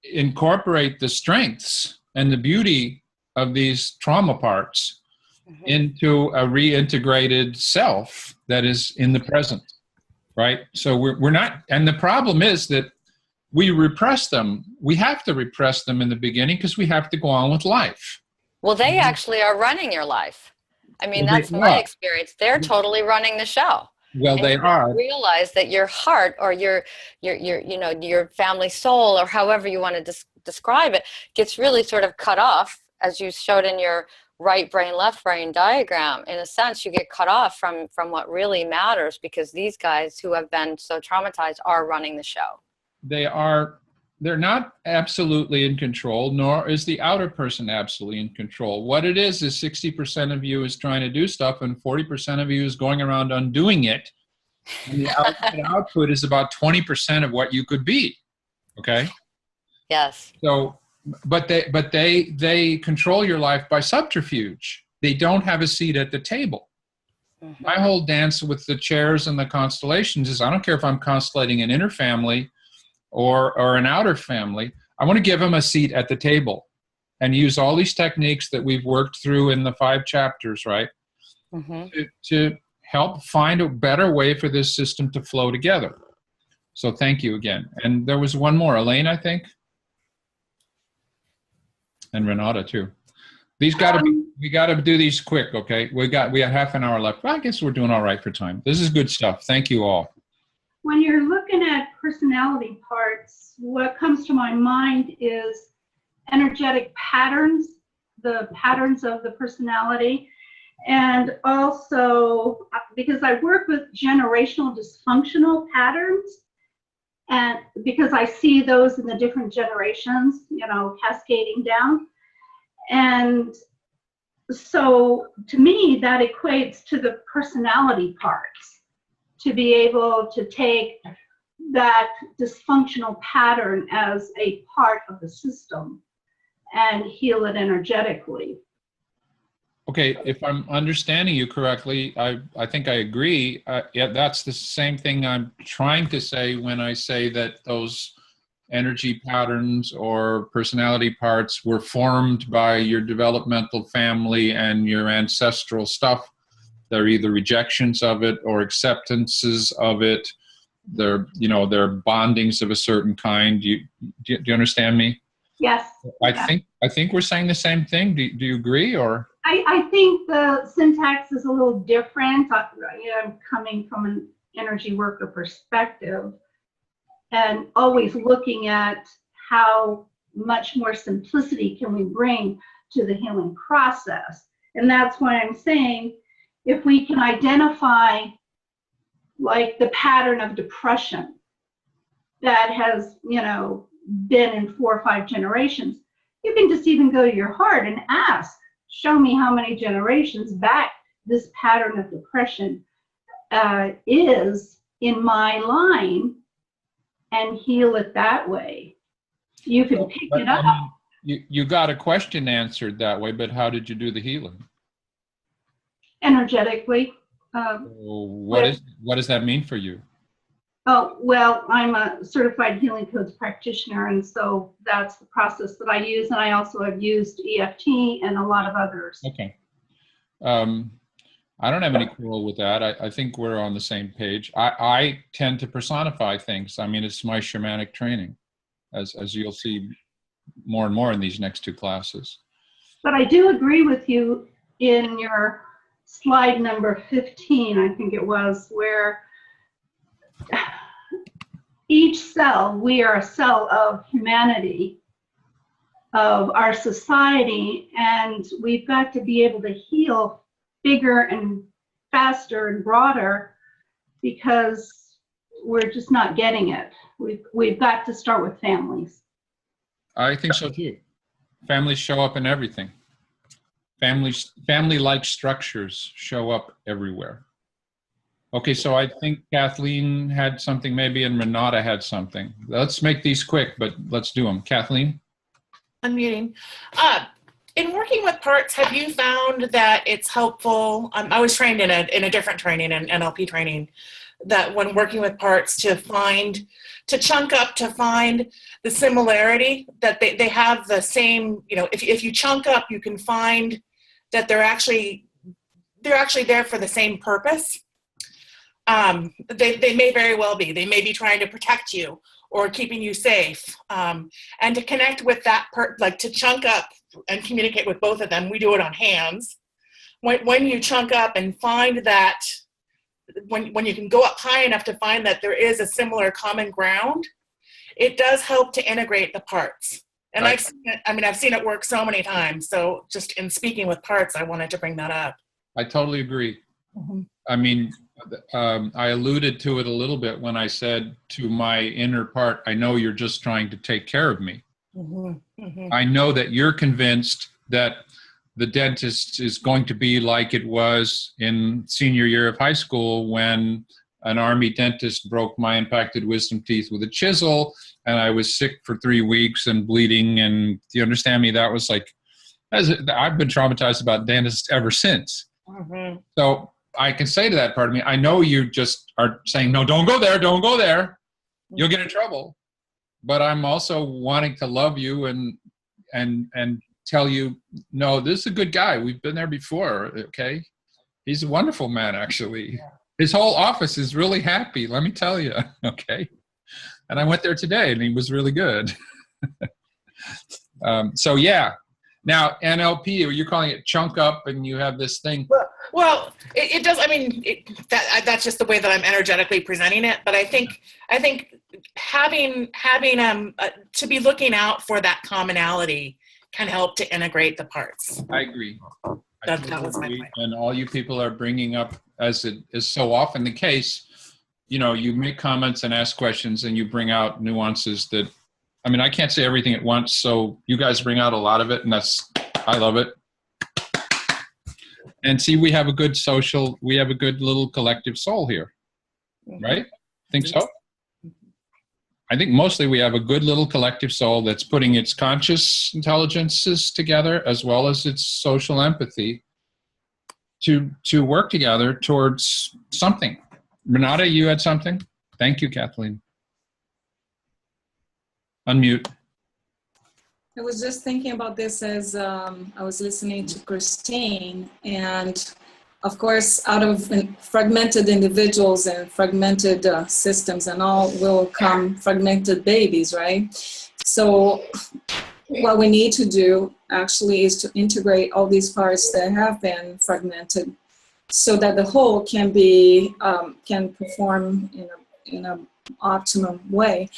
incorporate the strengths and the beauty of these trauma parts into a reintegrated self that is in the present, right? So we're not, and the problem is that we repress them. We have to repress them in the beginning because we have to go on with life. Well, they actually are running your life. I mean, that's my experience. They're totally running the show. Well, and they are. Realize that your heart, or your you know, your family soul, or however you want to describe it, gets really sort of cut off, as you showed in your right brain, left brain diagram. In a sense, you get cut off from what really matters, because these guys who have been so traumatized are running the show. They're not absolutely in control, nor is the outer person absolutely in control. What it is 60% of you is trying to do stuff, and 40% of you is going around undoing it. And the output is about 20% of what you could be. Okay? Yes. So, but they control your life by subterfuge. They don't have a seat at the table. Mm-hmm. My whole dance with the chairs and the constellations is, I don't care if I'm constellating an inner family or an outer family, I want to give them a seat at the table and use all these techniques that we've worked through in the 5 chapters, right? Mm-hmm. To help find a better way for this system to flow together. So thank you again. And there was one more, Elaine, I think. And Renata too. These we got to do these quick, okay? We have half an hour left. Well, I guess we're doing all right for time. This is good stuff. Thank you all. When you're looking at personality parts, what comes to my mind is energetic patterns, the patterns of the personality. And also, because I work with generational dysfunctional patterns, and because I see those in the different generations, cascading down. And so to me, that equates to the personality parts, to be able to take that dysfunctional pattern as a part of the system and heal it energetically. Okay, if I'm understanding you correctly, I think I agree. Yeah, that's the same thing I'm trying to say when I say that those energy patterns or personality parts were formed by your developmental family and your ancestral stuff. They're either rejections of it or acceptances of it. They're bondings of a certain kind. Do you understand me? Yes. I think we're saying the same thing. Do you agree, or? I think the syntax is a little different. I'm coming from an energy worker perspective and always looking at how much more simplicity can we bring to the healing process. And that's why I'm saying, if we can identify like the pattern of depression that has, been in 4 or 5 generations, you can just even go to your heart and ask, show me how many generations back this pattern of depression is in my line, and heal it that way. You can pick it up. You got a question answered that way, but how did you do the healing? Energetically. What does that mean for you? Oh, well, I'm a certified healing codes practitioner, and so that's the process that I use. And I also have used EFT and a lot of others. Okay. I don't have any quarrel with that. I think we're on the same page. I tend to personify things. I mean, it's my shamanic training, as you'll see more and more in these next 2 classes. But I do agree with you in your slide number 15, I think it was, where each cell, we are a cell of humanity, of our society, and we've got to be able to heal bigger and faster and broader, because we're just not getting it. We've got to start with families. I think so too. Families show up in everything. Family-like structures show up everywhere. Okay, so I think Kathleen had something maybe, and Renata had something. Let's make these quick, but let's do them. Kathleen? Unmuting. In working with parts, have you found that it's helpful? I was trained in a different training, an NLP training, that when working with parts to chunk up, to find the similarity, that they have the same, if you chunk up, you can find that they're actually there for the same purpose. They may very well be. They may be trying to protect you or keeping you safe. And to connect with that like to chunk up and communicate with both of them, we do it on hands. When you chunk up and find that, when you can go up high enough to find that there is a similar common ground, it does help to integrate the parts. And right. I've seen it work so many times. So just in speaking with parts, I wanted to bring that up. I totally agree. Mm-hmm. I mean, I alluded to it a little bit when I said to my inner part, I know you're just trying to take care of me. Mm-hmm. Mm-hmm. I know that you're convinced that the dentist is going to be like it was in senior year of high school when an army dentist broke my impacted wisdom teeth with a chisel, and I was sick for 3 weeks and bleeding. And do you understand me? That was like, I've been traumatized about dentists ever since. Mm-hmm. So I can say to that part of me, I know you just are saying, no, don't go there, don't go there. You'll get in trouble. But I'm also wanting to love you and tell you, no, this is a good guy. We've been there before, okay? He's a wonderful man, actually. Yeah. His whole office is really happy, let me tell you, okay? And I went there today, and he was really good. So, yeah. Now, NLP, you're calling it chunk up, and you have this thing. Well, it does. I mean, that's just the way that I'm energetically presenting it. But I think having to be looking out for that commonality can help to integrate the parts. I agree. That was my agree. point. And all you people are bringing up, as it is so often the case, you know, you make comments and ask questions and you bring out nuances that, I mean, I can't say everything at once, so you guys bring out a lot of it, and I love it. And see, we have a good little collective soul here, right? Think so? I think mostly we have a good little collective soul that's putting its conscious intelligences together as well as its social empathy to work together towards something. Renata, you had something? Thank you, Kathleen. Unmute. I was just thinking about this as I was listening to Christine, and of course, out of fragmented individuals and fragmented systems and all will come fragmented babies, right? So what we need to do actually is to integrate all these parts that have been fragmented so that the whole can be, can perform in a optimum way.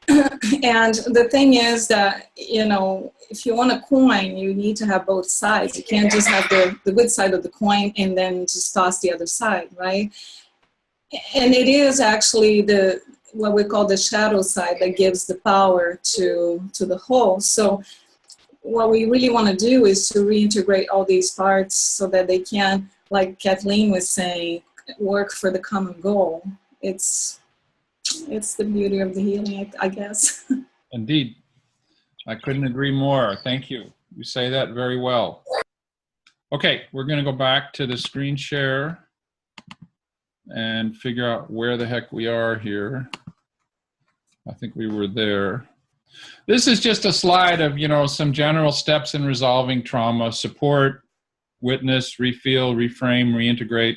And the thing is that, you know, if you want a coin, you need to have both sides. You can't just have the good side of the coin and then just toss the other side, right? And it is actually what we call the shadow side that gives the power to the whole. So what we really want to do is to reintegrate all these parts so that they can, like Kathleen was saying, work for the common goal. It's the beauty of the healing, I guess. Indeed. I couldn't agree more. Thank you. You say that very well. Okay, we're going to go back to the screen share and figure out where the heck we are here. I think we were there. This is just a slide of, you know, some general steps in resolving trauma: support, witness, refeel, reframe, reintegrate.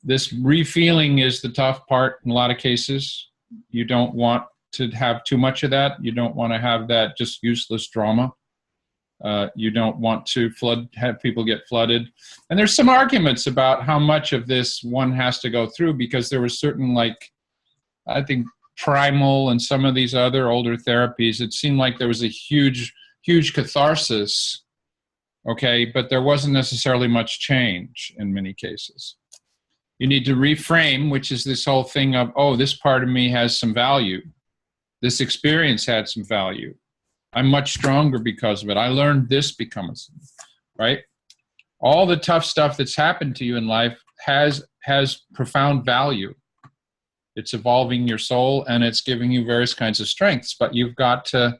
This refeeling is the tough part in a lot of cases. You don't want to have too much of that. You don't want to have that just useless drama. You don't want to have people get flooded. And there's some arguments about how much of this one has to go through, because there was certain, like, I think primal and some of these other older therapies, it seemed like there was a huge catharsis, okay, but there wasn't necessarily much change in many cases. You need to reframe, which is this whole thing of, oh, this part of me has some value. This experience had some value. I'm much stronger because of it. I learned this becomes, right? All the tough stuff that's happened to you in life has profound value. It's evolving your soul and it's giving you various kinds of strengths, but you've got to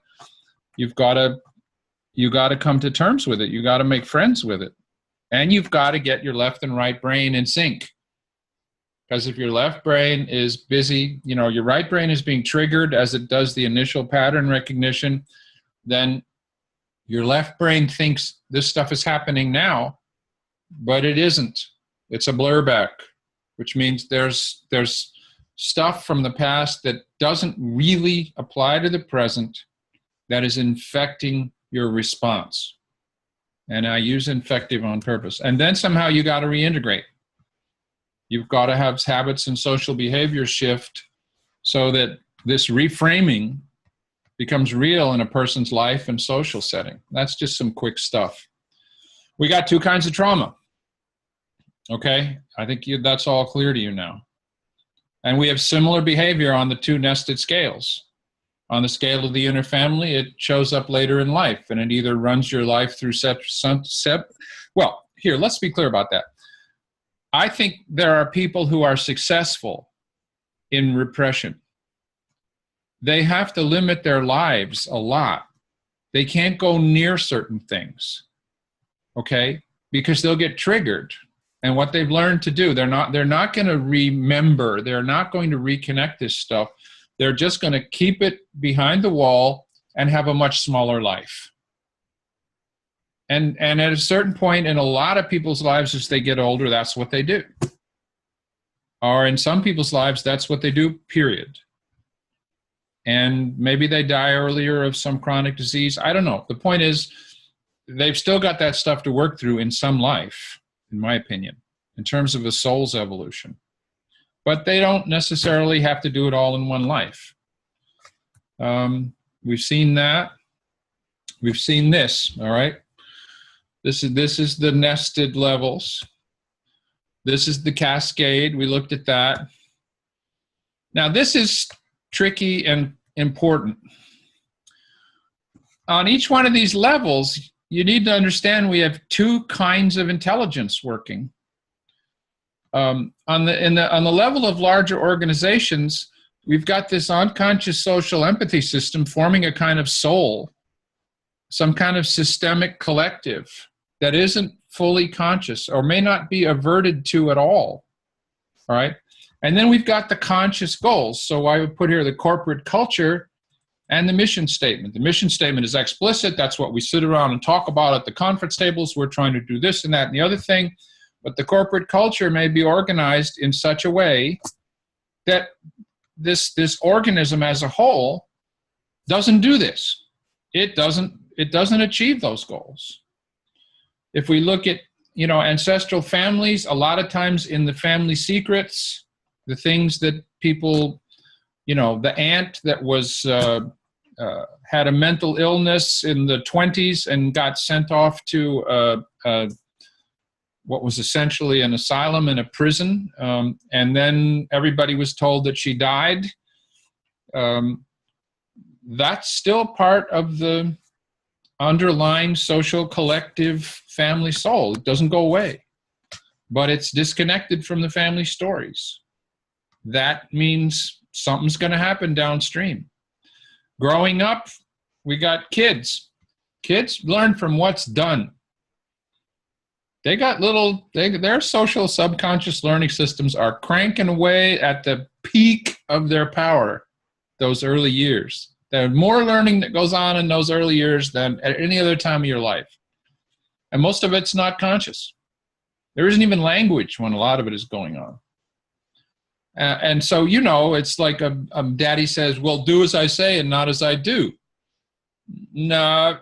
come to terms with it. You got to make friends with it. And you've got to get your left and right brain in sync. Because if your left brain is busy, you know, your right brain is being triggered as it does the initial pattern recognition, then your left brain thinks this stuff is happening now, but it isn't. It's a blur back, which means there's stuff from the past that doesn't really apply to the present that is infecting your response. And I use infective on purpose. And then somehow you got to reintegrate. You've got to have habits and social behavior shift so that this reframing becomes real in a person's life and social setting. That's just some quick stuff. We got two kinds of trauma. Okay, I think that's all clear to you now. And we have similar behavior on the two nested scales. On the scale of the inner family, it shows up later in life, and it either runs your life through well, here, let's be clear about that. I think there are people who are successful in repression. They have to limit their lives a lot. They can't go near certain things, okay? Because they'll get triggered. And what they've learned to do, they're not going to remember. They're not going to reconnect this stuff. They're just going to keep it behind the wall and have a much smaller life. And at a certain point in a lot of people's lives as they get older, that's what they do. Or in some people's lives, that's what they do, period. And maybe they die earlier of some chronic disease. I don't know. The point is, they've still got that stuff to work through in some life, in my opinion, in terms of a soul's evolution. But they don't necessarily have to do it all in one life. We've seen that. We've seen this, all right? This is the nested levels. This is the cascade. We looked at that. Now, this is tricky and important. On each one of these levels, you need to understand we have two kinds of intelligence working. On the level of larger organizations, we've got this unconscious social empathy system forming a kind of soul, some kind of systemic collective that isn't fully conscious or may not be averted to at all right? And then we've got the conscious goals. So I would put here the corporate culture and the mission statement. The mission statement is explicit. That's what we sit around and talk about at the conference tables. We're trying to do this and that and the other thing. But the corporate culture may be organized in such a way that this organism as a whole doesn't do this. It doesn't achieve those goals. If we look at, ancestral families, a lot of times in the family secrets, the things that people, the aunt that was had a mental illness in the 20s and got sent off to what was essentially an asylum and a prison, and then everybody was told that she died. That's still part of the underlying social collective family soul. It doesn't go away, but it's disconnected from the family stories. That means something's going to happen downstream. Growing up, we got kids. Kids learn from what's done. They got their social subconscious learning systems are cranking away at the peak of their power those early years. There's more learning that goes on in those early years than at any other time of your life. And most of it's not conscious. There isn't even language when a lot of it is going on. And so, it's like a daddy says, well, do as I say and not as I do. No,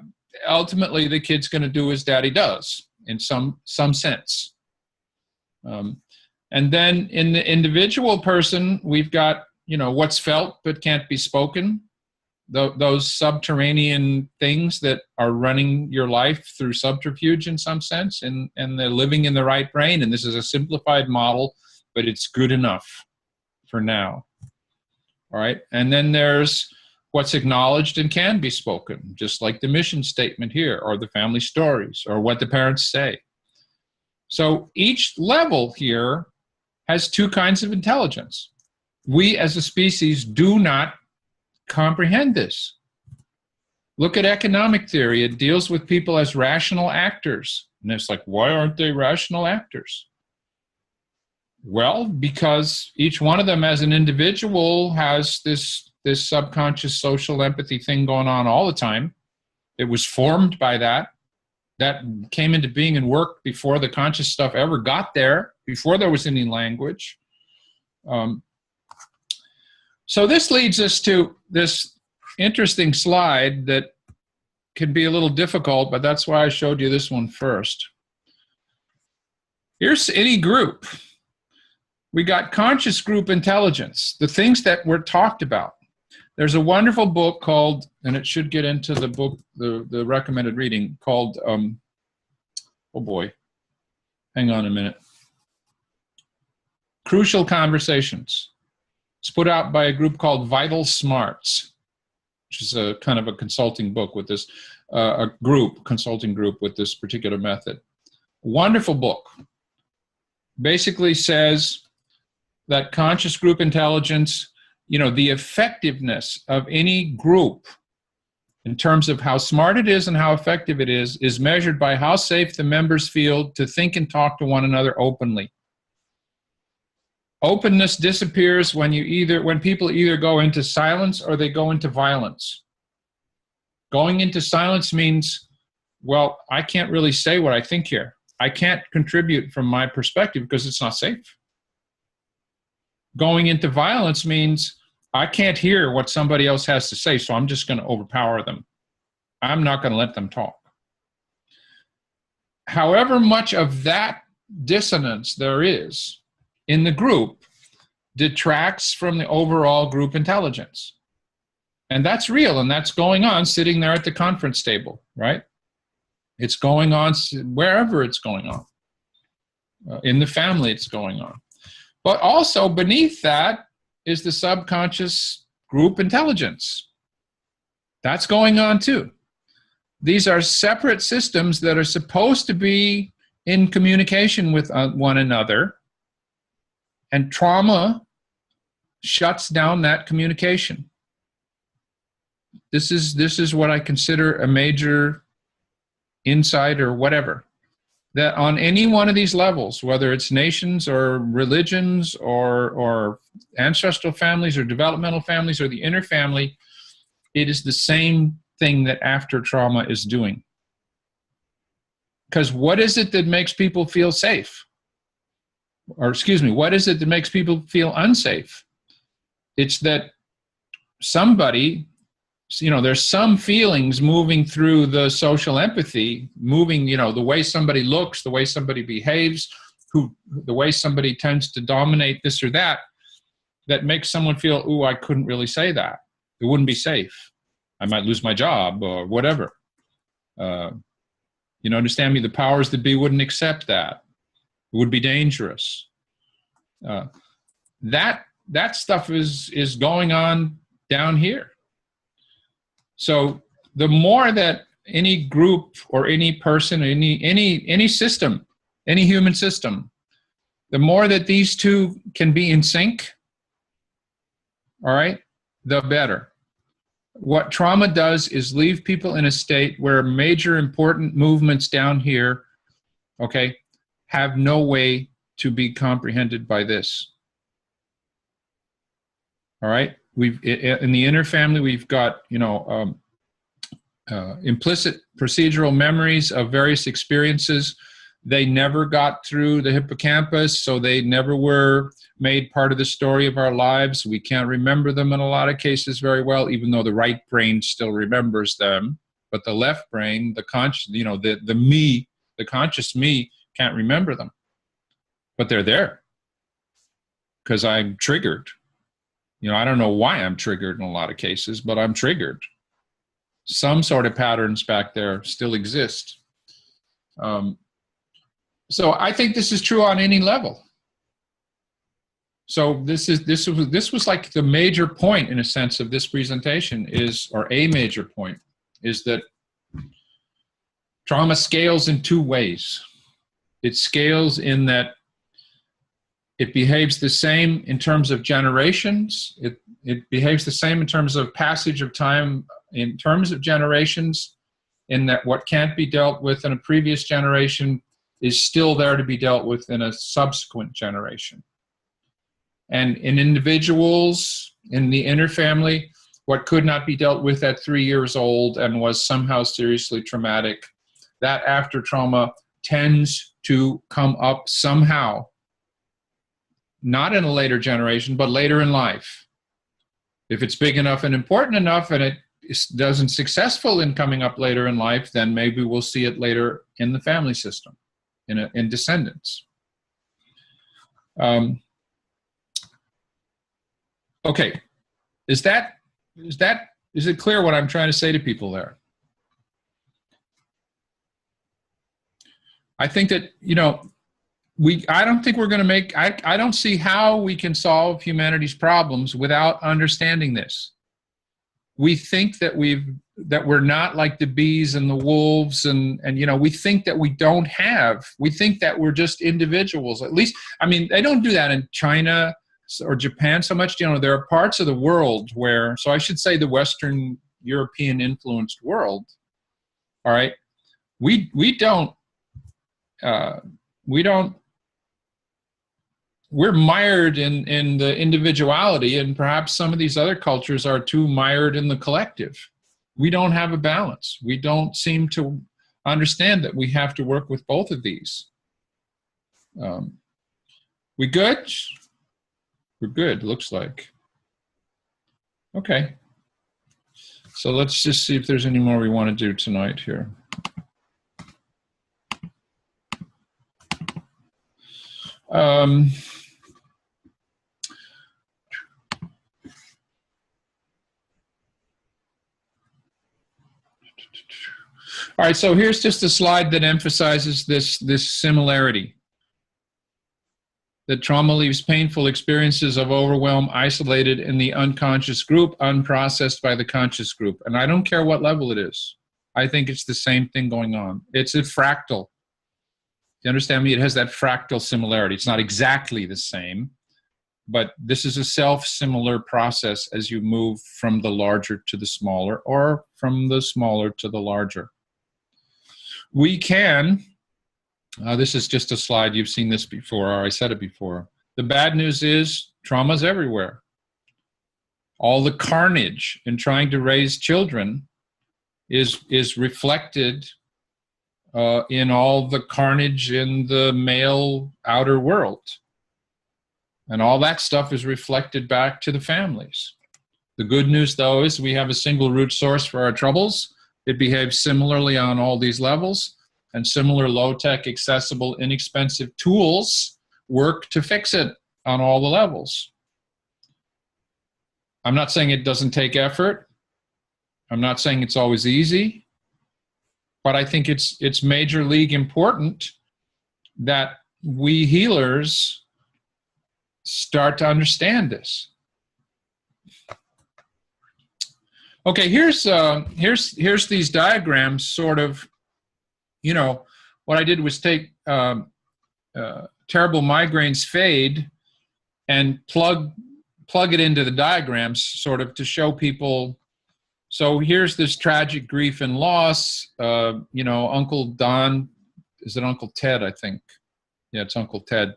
ultimately the kid's going to do as daddy does in some sense. And then in the individual person, we've got, what's felt but can't be spoken. Those subterranean things that are running your life through subterfuge in some sense, and they're living in the right brain. And this is a simplified model, but it's good enough for now. All right. And then there's what's acknowledged and can be spoken, just like the mission statement here, or the family stories, or what the parents say. So each level here has two kinds of intelligence. We as a species do not comprehend this. Look at economic theory. It deals with people as rational actors. And it's like, why aren't they rational actors? Well, because each one of them as an individual has this subconscious social empathy thing going on all the time. It was formed by that. That came into being and worked before the conscious stuff ever got there, before there was any language. So this leads us to this interesting slide that can be a little difficult, but that's why I showed you this one first. Here's any group. We got conscious group intelligence, the things that were talked about. There's a wonderful book called, and it should get into the book, the recommended reading, called, oh boy, hang on a minute. Crucial Conversations. It's put out by a group called Vital Smarts, which is a kind of a consulting book with this, consulting group with this particular method. Wonderful book. Basically says that conscious group intelligence, the effectiveness of any group in terms of how smart it is and how effective it is measured by how safe the members feel to think and talk to one another openly. Openness disappears when people either go into silence or they go into violence. Going into silence means, well, I can't really say what I think here. I can't contribute from my perspective because it's not safe. Going into violence means I can't hear what somebody else has to say, so I'm just going to overpower them. I'm not going to let them talk. However much of that dissonance there is in the group detracts from the overall group intelligence. And that's real, and that's going on sitting there at the conference table, right? It's going on wherever it's going on. In the family, it's going on. But also beneath that is the subconscious group intelligence. That's going on too. These are separate systems that are supposed to be in communication with one another, and trauma shuts down that communication. This is what I consider a major insight or whatever. That on any one of these levels, whether it's nations or religions or ancestral families or developmental families or the inner family, it is the same thing that after trauma is doing. Because what is it that makes people feel safe? Or excuse me, what is it that makes people feel unsafe? It's that somebody, there's some feelings moving through the social empathy, moving, the way somebody looks, the way somebody behaves, the way somebody tends to dominate this or that makes someone feel, ooh, I couldn't really say that. It wouldn't be safe. I might lose my job or whatever. Understand me, the powers that be wouldn't accept that. It would be dangerous. That stuff is going on down here. So the more that any group or any person, any system, any human system, the more that these two can be in sync, all right, the better. What trauma does is leave people in a state where major important movements down here, okay, have no way to be comprehended by this. All right? In the inner family, we've got, implicit procedural memories of various experiences. They never got through the hippocampus, so they never were made part of the story of our lives. We can't remember them in a lot of cases very well, even though the right brain still remembers them. But the left brain, the conscious, the me, the conscious me, can't remember them. But they're there because I'm triggered. I don't know why I'm triggered in a lot of cases, but I'm triggered. Some sort of patterns back there still exist. So I think this is true on any level. So this was like the major point, in a sense, of this presentation or a major point, is that trauma scales in two ways. It scales in that it behaves the same in terms of generations. It behaves the same in terms of passage of time, in terms of generations, in that what can't be dealt with in a previous generation is still there to be dealt with in a subsequent generation. And in individuals, in the inner family, what could not be dealt with at 3 years old and was somehow seriously traumatic, that after trauma tends to come up somehow, not in a later generation, but later in life. If it's big enough and important enough and it doesn't successful in coming up later in life, then maybe we'll see it later in the family system, in descendants. Okay, is it clear what I'm trying to say to people there? I think that, I don't think we're going to I don't see how we can solve humanity's problems without understanding this. We think that we're not like the bees and the wolves and we think that we think that we're just individuals. At least, they don't do that in China or Japan so much. There are parts of the world where, so I should say the Western European influenced world, all right, we're mired in the individuality, and perhaps some of these other cultures are too mired in the collective. We don't have a balance. We don't seem to understand that we have to work with both of these. We good? We're good, looks like. Okay. So let's just see if there's any more we want to do tonight here. All right, so here's just a slide that emphasizes this similarity. That trauma leaves painful experiences of overwhelm isolated in the unconscious group, unprocessed by the conscious group. And I don't care what level it is. I think it's the same thing going on. It's a fractal. You understand me? It has that fractal similarity. It's not exactly the same, but this is a self-similar process as you move from the larger to the smaller, or from the smaller to the larger. We can, this is just a slide, you've seen this before, or I said it before. The bad news is trauma's everywhere. All the carnage in trying to raise children is reflected in all the carnage in the male outer world. And all that stuff is reflected back to the families. The good news, though, is we have a single root source for our troubles. It behaves similarly on all these levels, and similar low-tech, accessible, inexpensive tools work to fix it on all the levels. I'm not saying it doesn't take effort. I'm not saying it's always easy. But I think it's major league important that we healers start to understand this. Okay, here's these diagrams, sort of. You know, what I did was take terrible migraines fade and plug it into the diagrams, sort of to show people. So here's this tragic grief and loss. You know, Uncle Don, is it Uncle Ted, I think? Yeah, it's Uncle Ted.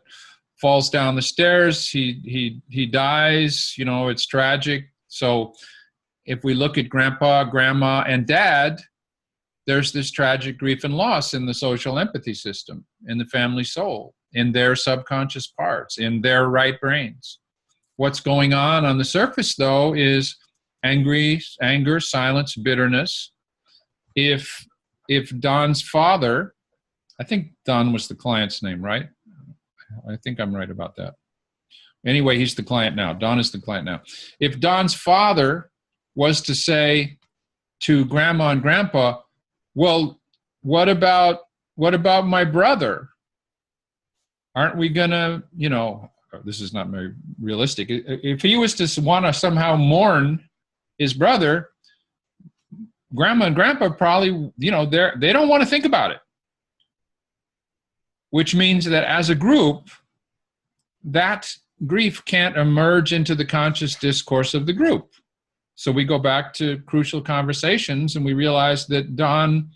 Falls down the stairs, he dies, you know, it's tragic. So if we look at grandpa, grandma, and dad, there's this tragic grief and loss in the social empathy system, in the family soul, in their subconscious parts, in their right brains. What's going on the surface, though, is anger, silence, bitterness. If Don's father, I think Don was the client's name, right? I think I'm right about that. Anyway, he's the client now. Don is the client now. If Don's father was to say to grandma and grandpa, well, what about my brother? Aren't we gonna, you know, this is not very realistic. If he was to want to somehow mourn his brother, grandma and grandpa probably, you know, they don't want to think about it. Which means that as a group, that grief can't emerge into the conscious discourse of the group. So we go back to crucial conversations and we realize that Don,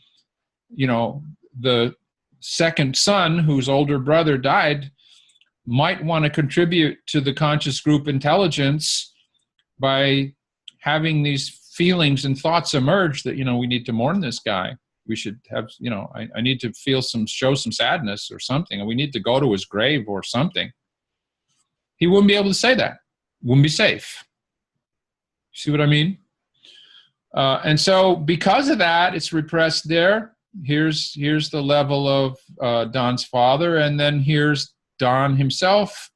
you know, the second son whose older brother died, might want to contribute to the conscious group intelligence by having these feelings and thoughts emerge that, you know, we need to mourn this guy. We should have, you know, I need to show some sadness or something, and we need to go to his grave or something. He wouldn't be able to say that. Wouldn't be safe. See what I mean? And so because of that, it's repressed there. Here's the level of Don's father, and then here's Don himself.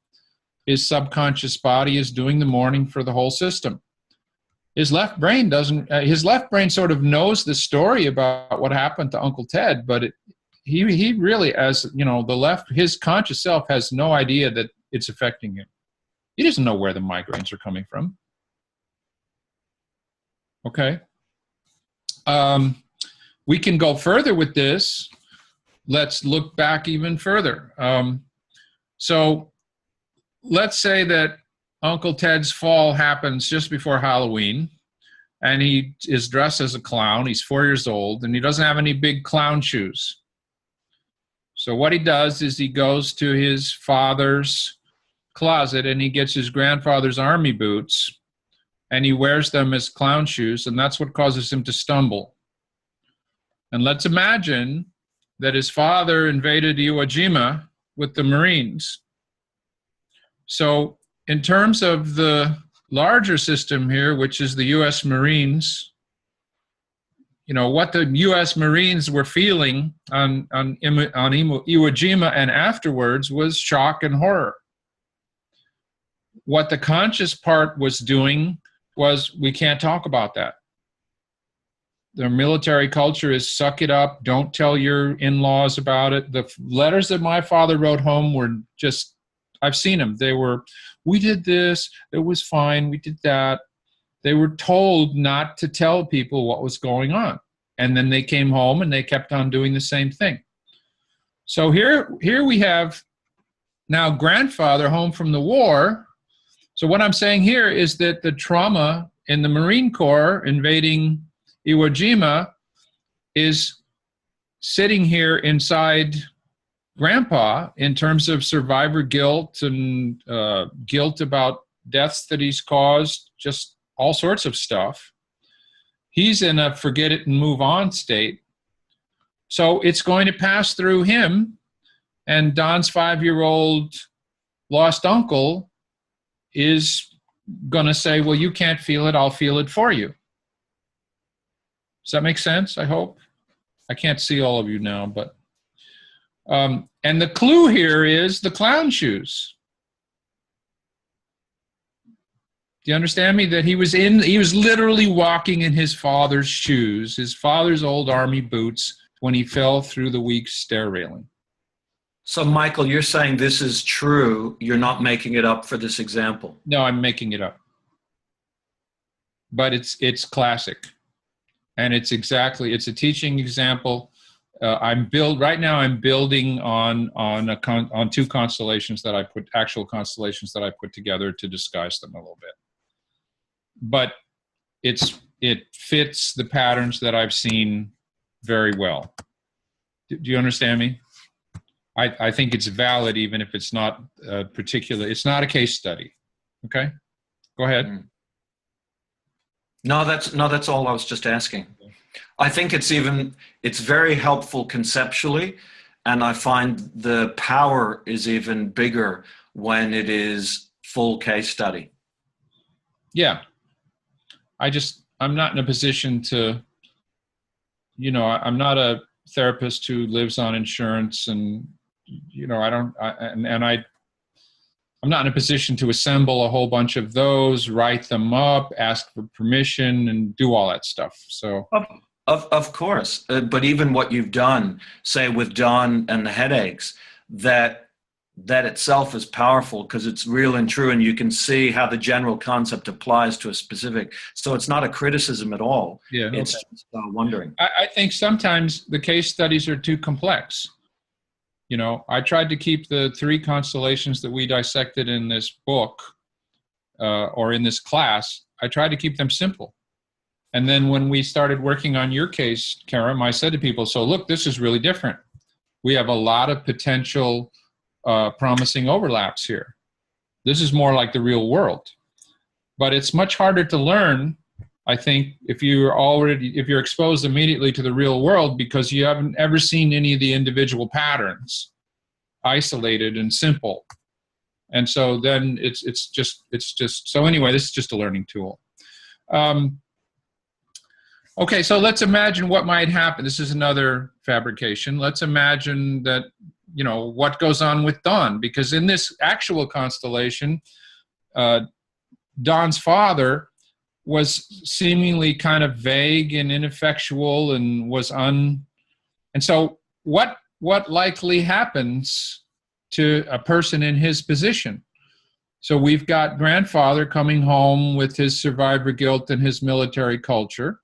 His subconscious body is doing the mourning for the whole system. His left brain doesn't. His left brain sort of knows the story about what happened to Uncle Ted, but he really, as you know, his conscious self has no idea that it's affecting him. He doesn't know where the migraines are coming from. Okay. We can go further with this. Let's look back even further. So let's say that Uncle Ted's fall happens just before Halloween, and he is dressed as a clown. He's 4 years old, and he doesn't have any big clown shoes. So what he does is he goes to his father's closet, and he gets his grandfather's army boots, and he wears them as clown shoes, and that's what causes him to stumble. And let's imagine that his father invaded Iwo Jima with the Marines. So in terms of the larger system here, which is the U.S. Marines, you know, what the U.S. Marines were feeling on Iwo Jima and afterwards was shock and horror. What the conscious part was doing was, we can't talk about that. Their military culture is suck it up, don't tell your in-laws about it. The letters that my father wrote home were just, I've seen them. They were, we did this, it was fine, we did that. They were told not to tell people what was going on. And then they came home and they kept on doing the same thing. So here we have now grandfather home from the war. So what I'm saying here is that the trauma in the Marine Corps invading Iwo Jima is sitting here inside grandpa in terms of survivor guilt and guilt about deaths that he's caused, just all sorts of stuff. He's in a forget it and move on state. So it's going to pass through him, and Don's 5-year-old lost uncle is going to say, well, you can't feel it, I'll feel it for you. Does that make sense, I hope? I can't see all of you now, but... and the clue here is the clown shoes. Do you understand me? That he was literally walking in his father's shoes, his father's old army boots, when he fell through the weak stair railing. So, Michael, you're saying this is true. You're not making it up for this example. No, I'm making it up. But it's classic. And it's a teaching example. Right now I'm building on 2 constellations that actual constellations that I put together to disguise them a little bit. But it fits the patterns that I've seen very well. Do you understand me? I think it's valid even if it's not it's not a case study. Okay? Go ahead. No, that's all I was just asking. I think it's very helpful conceptually, and I find the power is even bigger when it is full case study. Yeah. I'm not in a position to, I'm not a therapist who lives on insurance, and, I'm not in a position to assemble a whole bunch of those, write them up, ask for permission, and do all that stuff. So, of course, but even what you've done, say with Don and the headaches, that itself is powerful because it's real and true, and you can see how the general concept applies to a specific. So it's not a criticism at all. Yeah, okay. It's just wondering. I think sometimes the case studies are too complex. I tried to keep the 3 constellations that we dissected in this book or in this class, I tried to keep them simple. And then when we started working on your case, Karam, I said to people, so look, this is really different. We have a lot of potential promising overlaps here. This is more like the real world. But it's much harder to learn, I think, if you're exposed immediately to the real world because you haven't ever seen any of the individual patterns isolated and simple. And so then it's just so anyway, this is just a learning tool. Okay, so let's imagine what might happen. This is another fabrication. Let's imagine that, what goes on with Don, because in this actual constellation, Don's father was seemingly kind of vague and ineffectual and and so what likely happens to a person in his position? So we've got grandfather coming home with his survivor guilt and his military culture.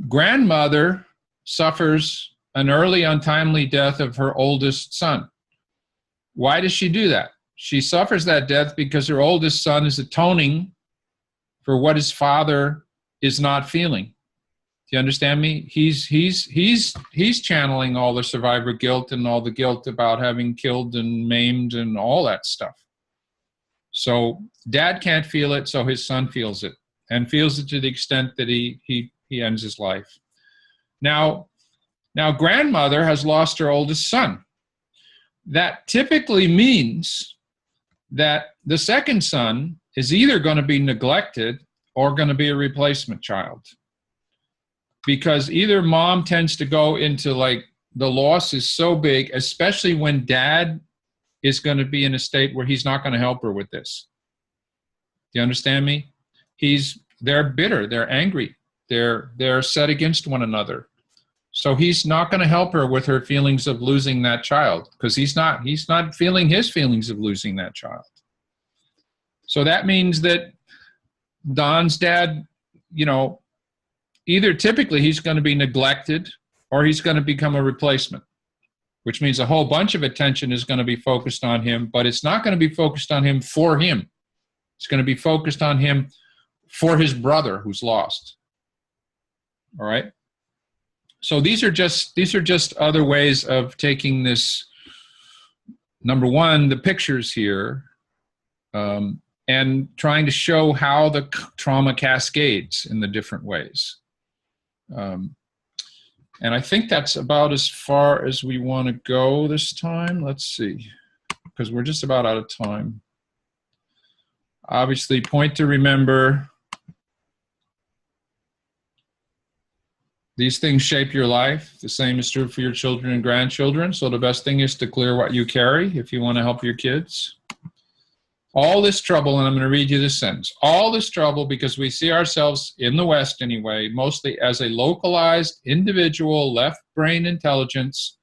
Grandmother suffers an early untimely death of her oldest son. Why does she do that? She suffers that death because her oldest son is atoning for what his father is not feeling. Do you understand me? He's channeling all the survivor guilt and all the guilt about having killed and maimed and all that stuff. So dad can't feel it, so his son feels it, and feels it to the extent that he ends his life. Now grandmother has lost her oldest son. That typically means that the second son is either going to be neglected or going to be a replacement child. Because either mom tends to go into like the loss is so big, especially when dad is going to be in a state where he's not going to help her with this. Do you understand me? they're bitter, they're angry, they're set against one another. So he's not going to help her with her feelings of losing that child, because he's not feeling his feelings of losing that child. So that means that Don's dad, you know, either typically he's going to be neglected or he's going to become a replacement, which means a whole bunch of attention is going to be focused on him, but it's not going to be focused on him for him. It's going to be focused on him for his brother who's lost. All right? So these are just other ways of taking this, number one, the pictures here, and trying to show how the trauma cascades in the different ways. And I think that's about as far as we want to go this time. Let's see, because we're just about out of time. Obviously, point to remember, these things shape your life. The same is true for your children and grandchildren. So the best thing is to clear what you carry if you want to help your kids. All this trouble, and I'm going to read you this sentence, all this trouble because we see ourselves, in the West anyway, mostly as a localized, individual, left brain intelligence,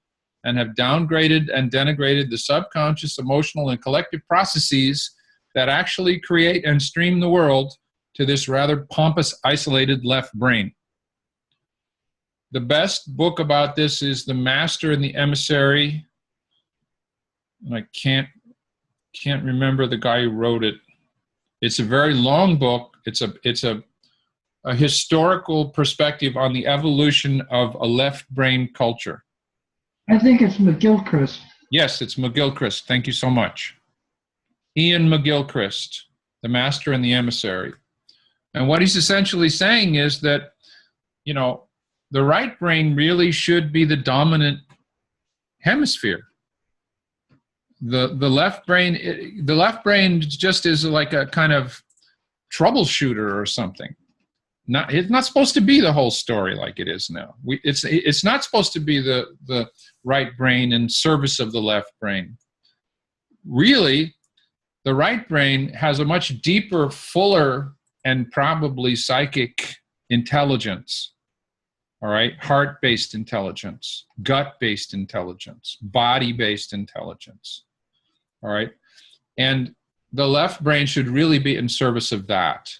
and have downgraded and denigrated the subconscious, emotional, and collective processes that actually create and stream the world to this rather pompous, isolated left brain. The best book about this is The Master and the Emissary, and I can't remember the guy who wrote it. It's a very long book. It's a historical perspective on the evolution of a left brain culture. I think it's McGilchrist. Yes, it's McGilchrist. Thank you so much. Ian McGilchrist, The Master and the Emissary. And what he's essentially saying is that, you know, the right brain really should be the dominant hemisphere. The left brain just is like a kind of troubleshooter or something. It's not supposed to be the whole story like it is now. It's not supposed to be the right brain in service of the left brain. Really, the right brain has a much deeper, fuller, and probably psychic intelligence. All right, heart-based intelligence, gut-based intelligence, body-based intelligence. All right, and the left brain should really be in service of that.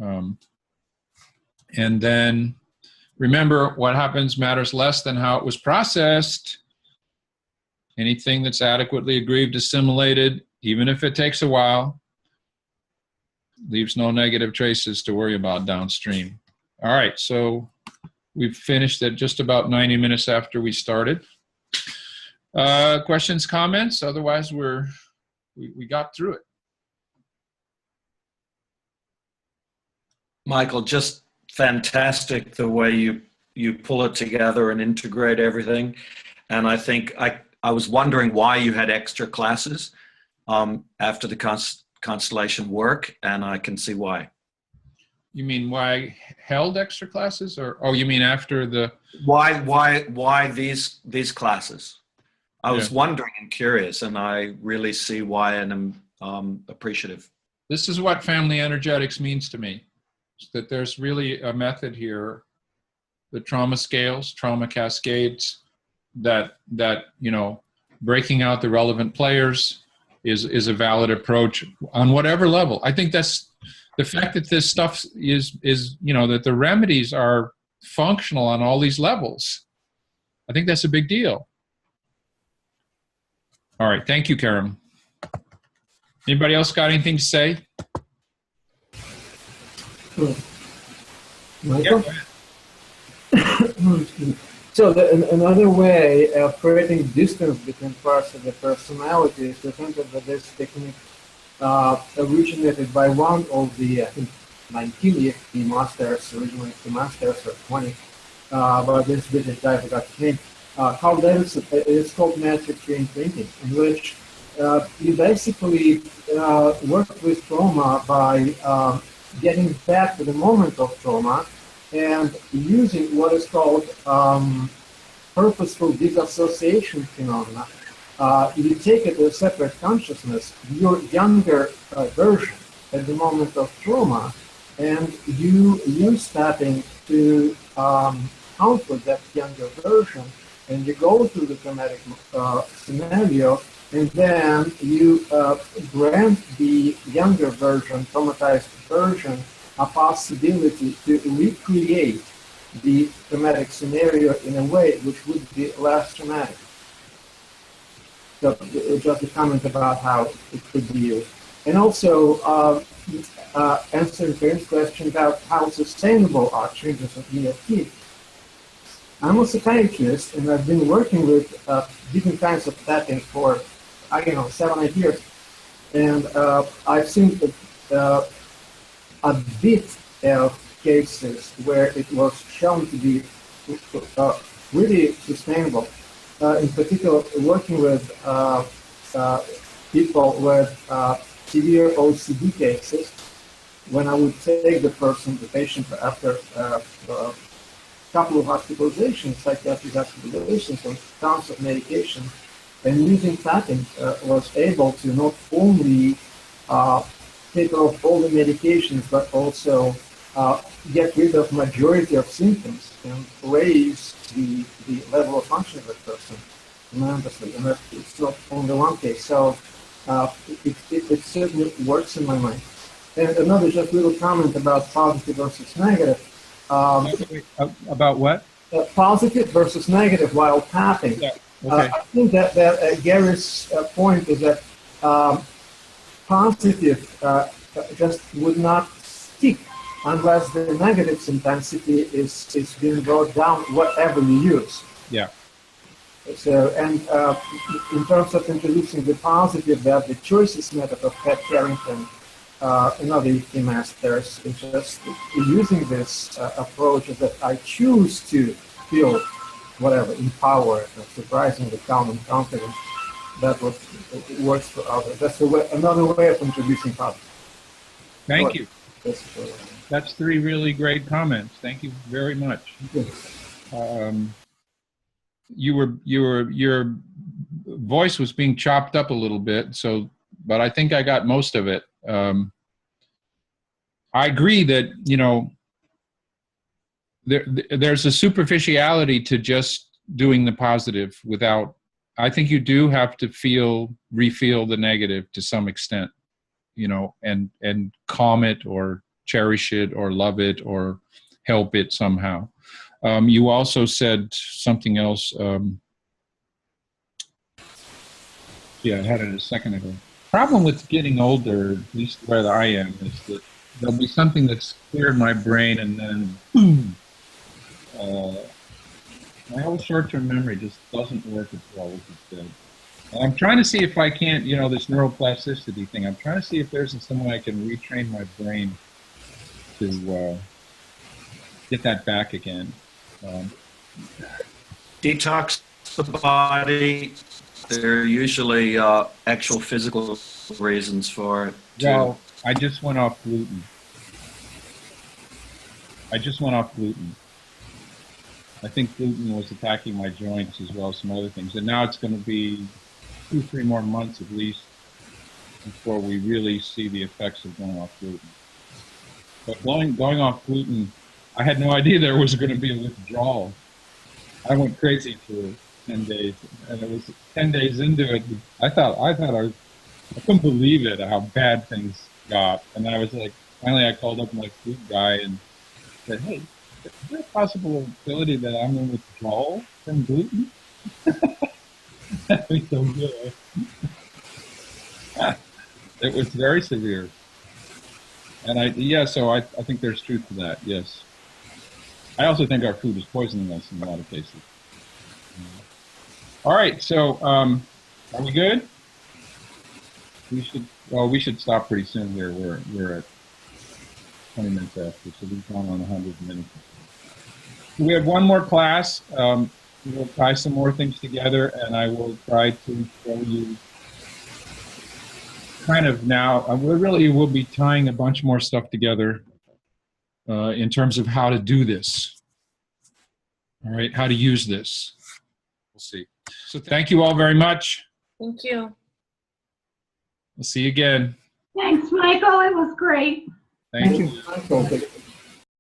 And then remember, what happens matters less than how it was processed. Anything that's adequately aggrieved, assimilated, even if it takes a while, leaves no negative traces to worry about downstream. All right, so we've finished at just about 90 minutes after we started. Questions, comments? Otherwise, we got through it. Michael, just fantastic the way you pull it together and integrate everything. And I think I was wondering why you had extra classes after the constellation work, and I can see why. You mean why I held extra classes, or you mean after the? Why these classes? I was wondering and curious, and I really see why, and I'm appreciative. This is what family energetics means to me. That there's really a method here, the trauma scales, trauma cascades, that you know, breaking out the relevant players is a valid approach on whatever level. I think that's the fact that this stuff is you know, that the remedies are functional on all these levels. I think that's a big deal. All right, thank you, Karen. Anybody else got anything to say? Michael? So another way of creating distance between parts of the personality is to think that this technique originated by one of the, I think, 19 EFT masters, originally EFT masters, or 20, but this British guy forgot his name, Carl Davidson. It's called Magic Train Printing, in which you basically work with trauma by getting back to the moment of trauma and using what is called purposeful disassociation phenomena. You take it to a separate consciousness, your younger version, at the moment of trauma, and you use tapping to comfort that younger version, and you go through the traumatic scenario, and then you grant the younger version, traumatized version, a possibility to recreate the traumatic scenario in a way which would be less traumatic. So just a comment about how it could be used. And also answering Karen's question about how sustainable are changes in EFT. I'm a psychiatrist, and I've been working with different kinds of tapping for, 7, 8 years. And I've seen a bit of cases where it was shown to be really sustainable. In particular, working with people with severe OCD cases, when I would take the patient, after a couple of hospitalizations, psychiatric hospitalizations, on tons of medication, and using tapping was able to not only take off all the medications, but also get rid of majority of symptoms and raise the level of function of that person tremendously. And it's not only one case. So it certainly works in my mind. And another just little comment about positive versus negative. About what? Positive versus negative while tapping. Yeah. Okay. I think that Gary's point is that positive just would not stick unless the negative intensity is being brought down, whatever you use. Yeah. So, and in terms of introducing the positive, that the choices method of Pat Carrington, another EFT masters, is just using this approach is that I choose to feel whatever, empowered, surprisingly calm and confident. That works for others. That's another way of introducing positive. Thank you. That's 3 really great comments. Thank you very much. Your voice was being chopped up a little bit, but I think I got most of it. I agree that there's a superficiality to just doing the positive without. I think you do have to refeel the negative to some extent, and calm it or cherish it or love it or help it somehow. You also said something else. I had it a second ago. Problem with getting older, at least where I am, is that there'll be something that's cleared my brain and then boom. My whole short-term memory just doesn't work as well as it did. And I'm trying to see if I can't, this neuroplasticity thing, I'm trying to see if there's some way I can retrain my brain to get that back again. Detox the body. There are usually actual physical reasons for it, too. Well, I just went off gluten. I think gluten was attacking my joints as well as some other things. And now it's going to be 2-3 more months at least before we really see the effects of going off gluten. But going off gluten, I had no idea there was going to be a withdrawal. I went crazy for 10 days, and it was 10 days into it. I couldn't believe it, how bad things got. And I was like, finally I called up my food guy and said, hey, is there a possibility that I'm in withdrawal from gluten? That'd be so good. It was very severe. And so I think there's truth to that, yes. I also think our food is poisoning us in a lot of cases. All right, so are we good? We should stop pretty soon here. We're at 20 minutes after, so we've gone on 100 minutes. We have one more class. We'll tie some more things together, and I will try to show you kind of now. We'll be tying a bunch more stuff together in terms of how to do this. All right, how to use this. We'll see. So thank you all very much. Thank you. We'll see you again. Thanks, Michael. It was great. Thank you. Michael.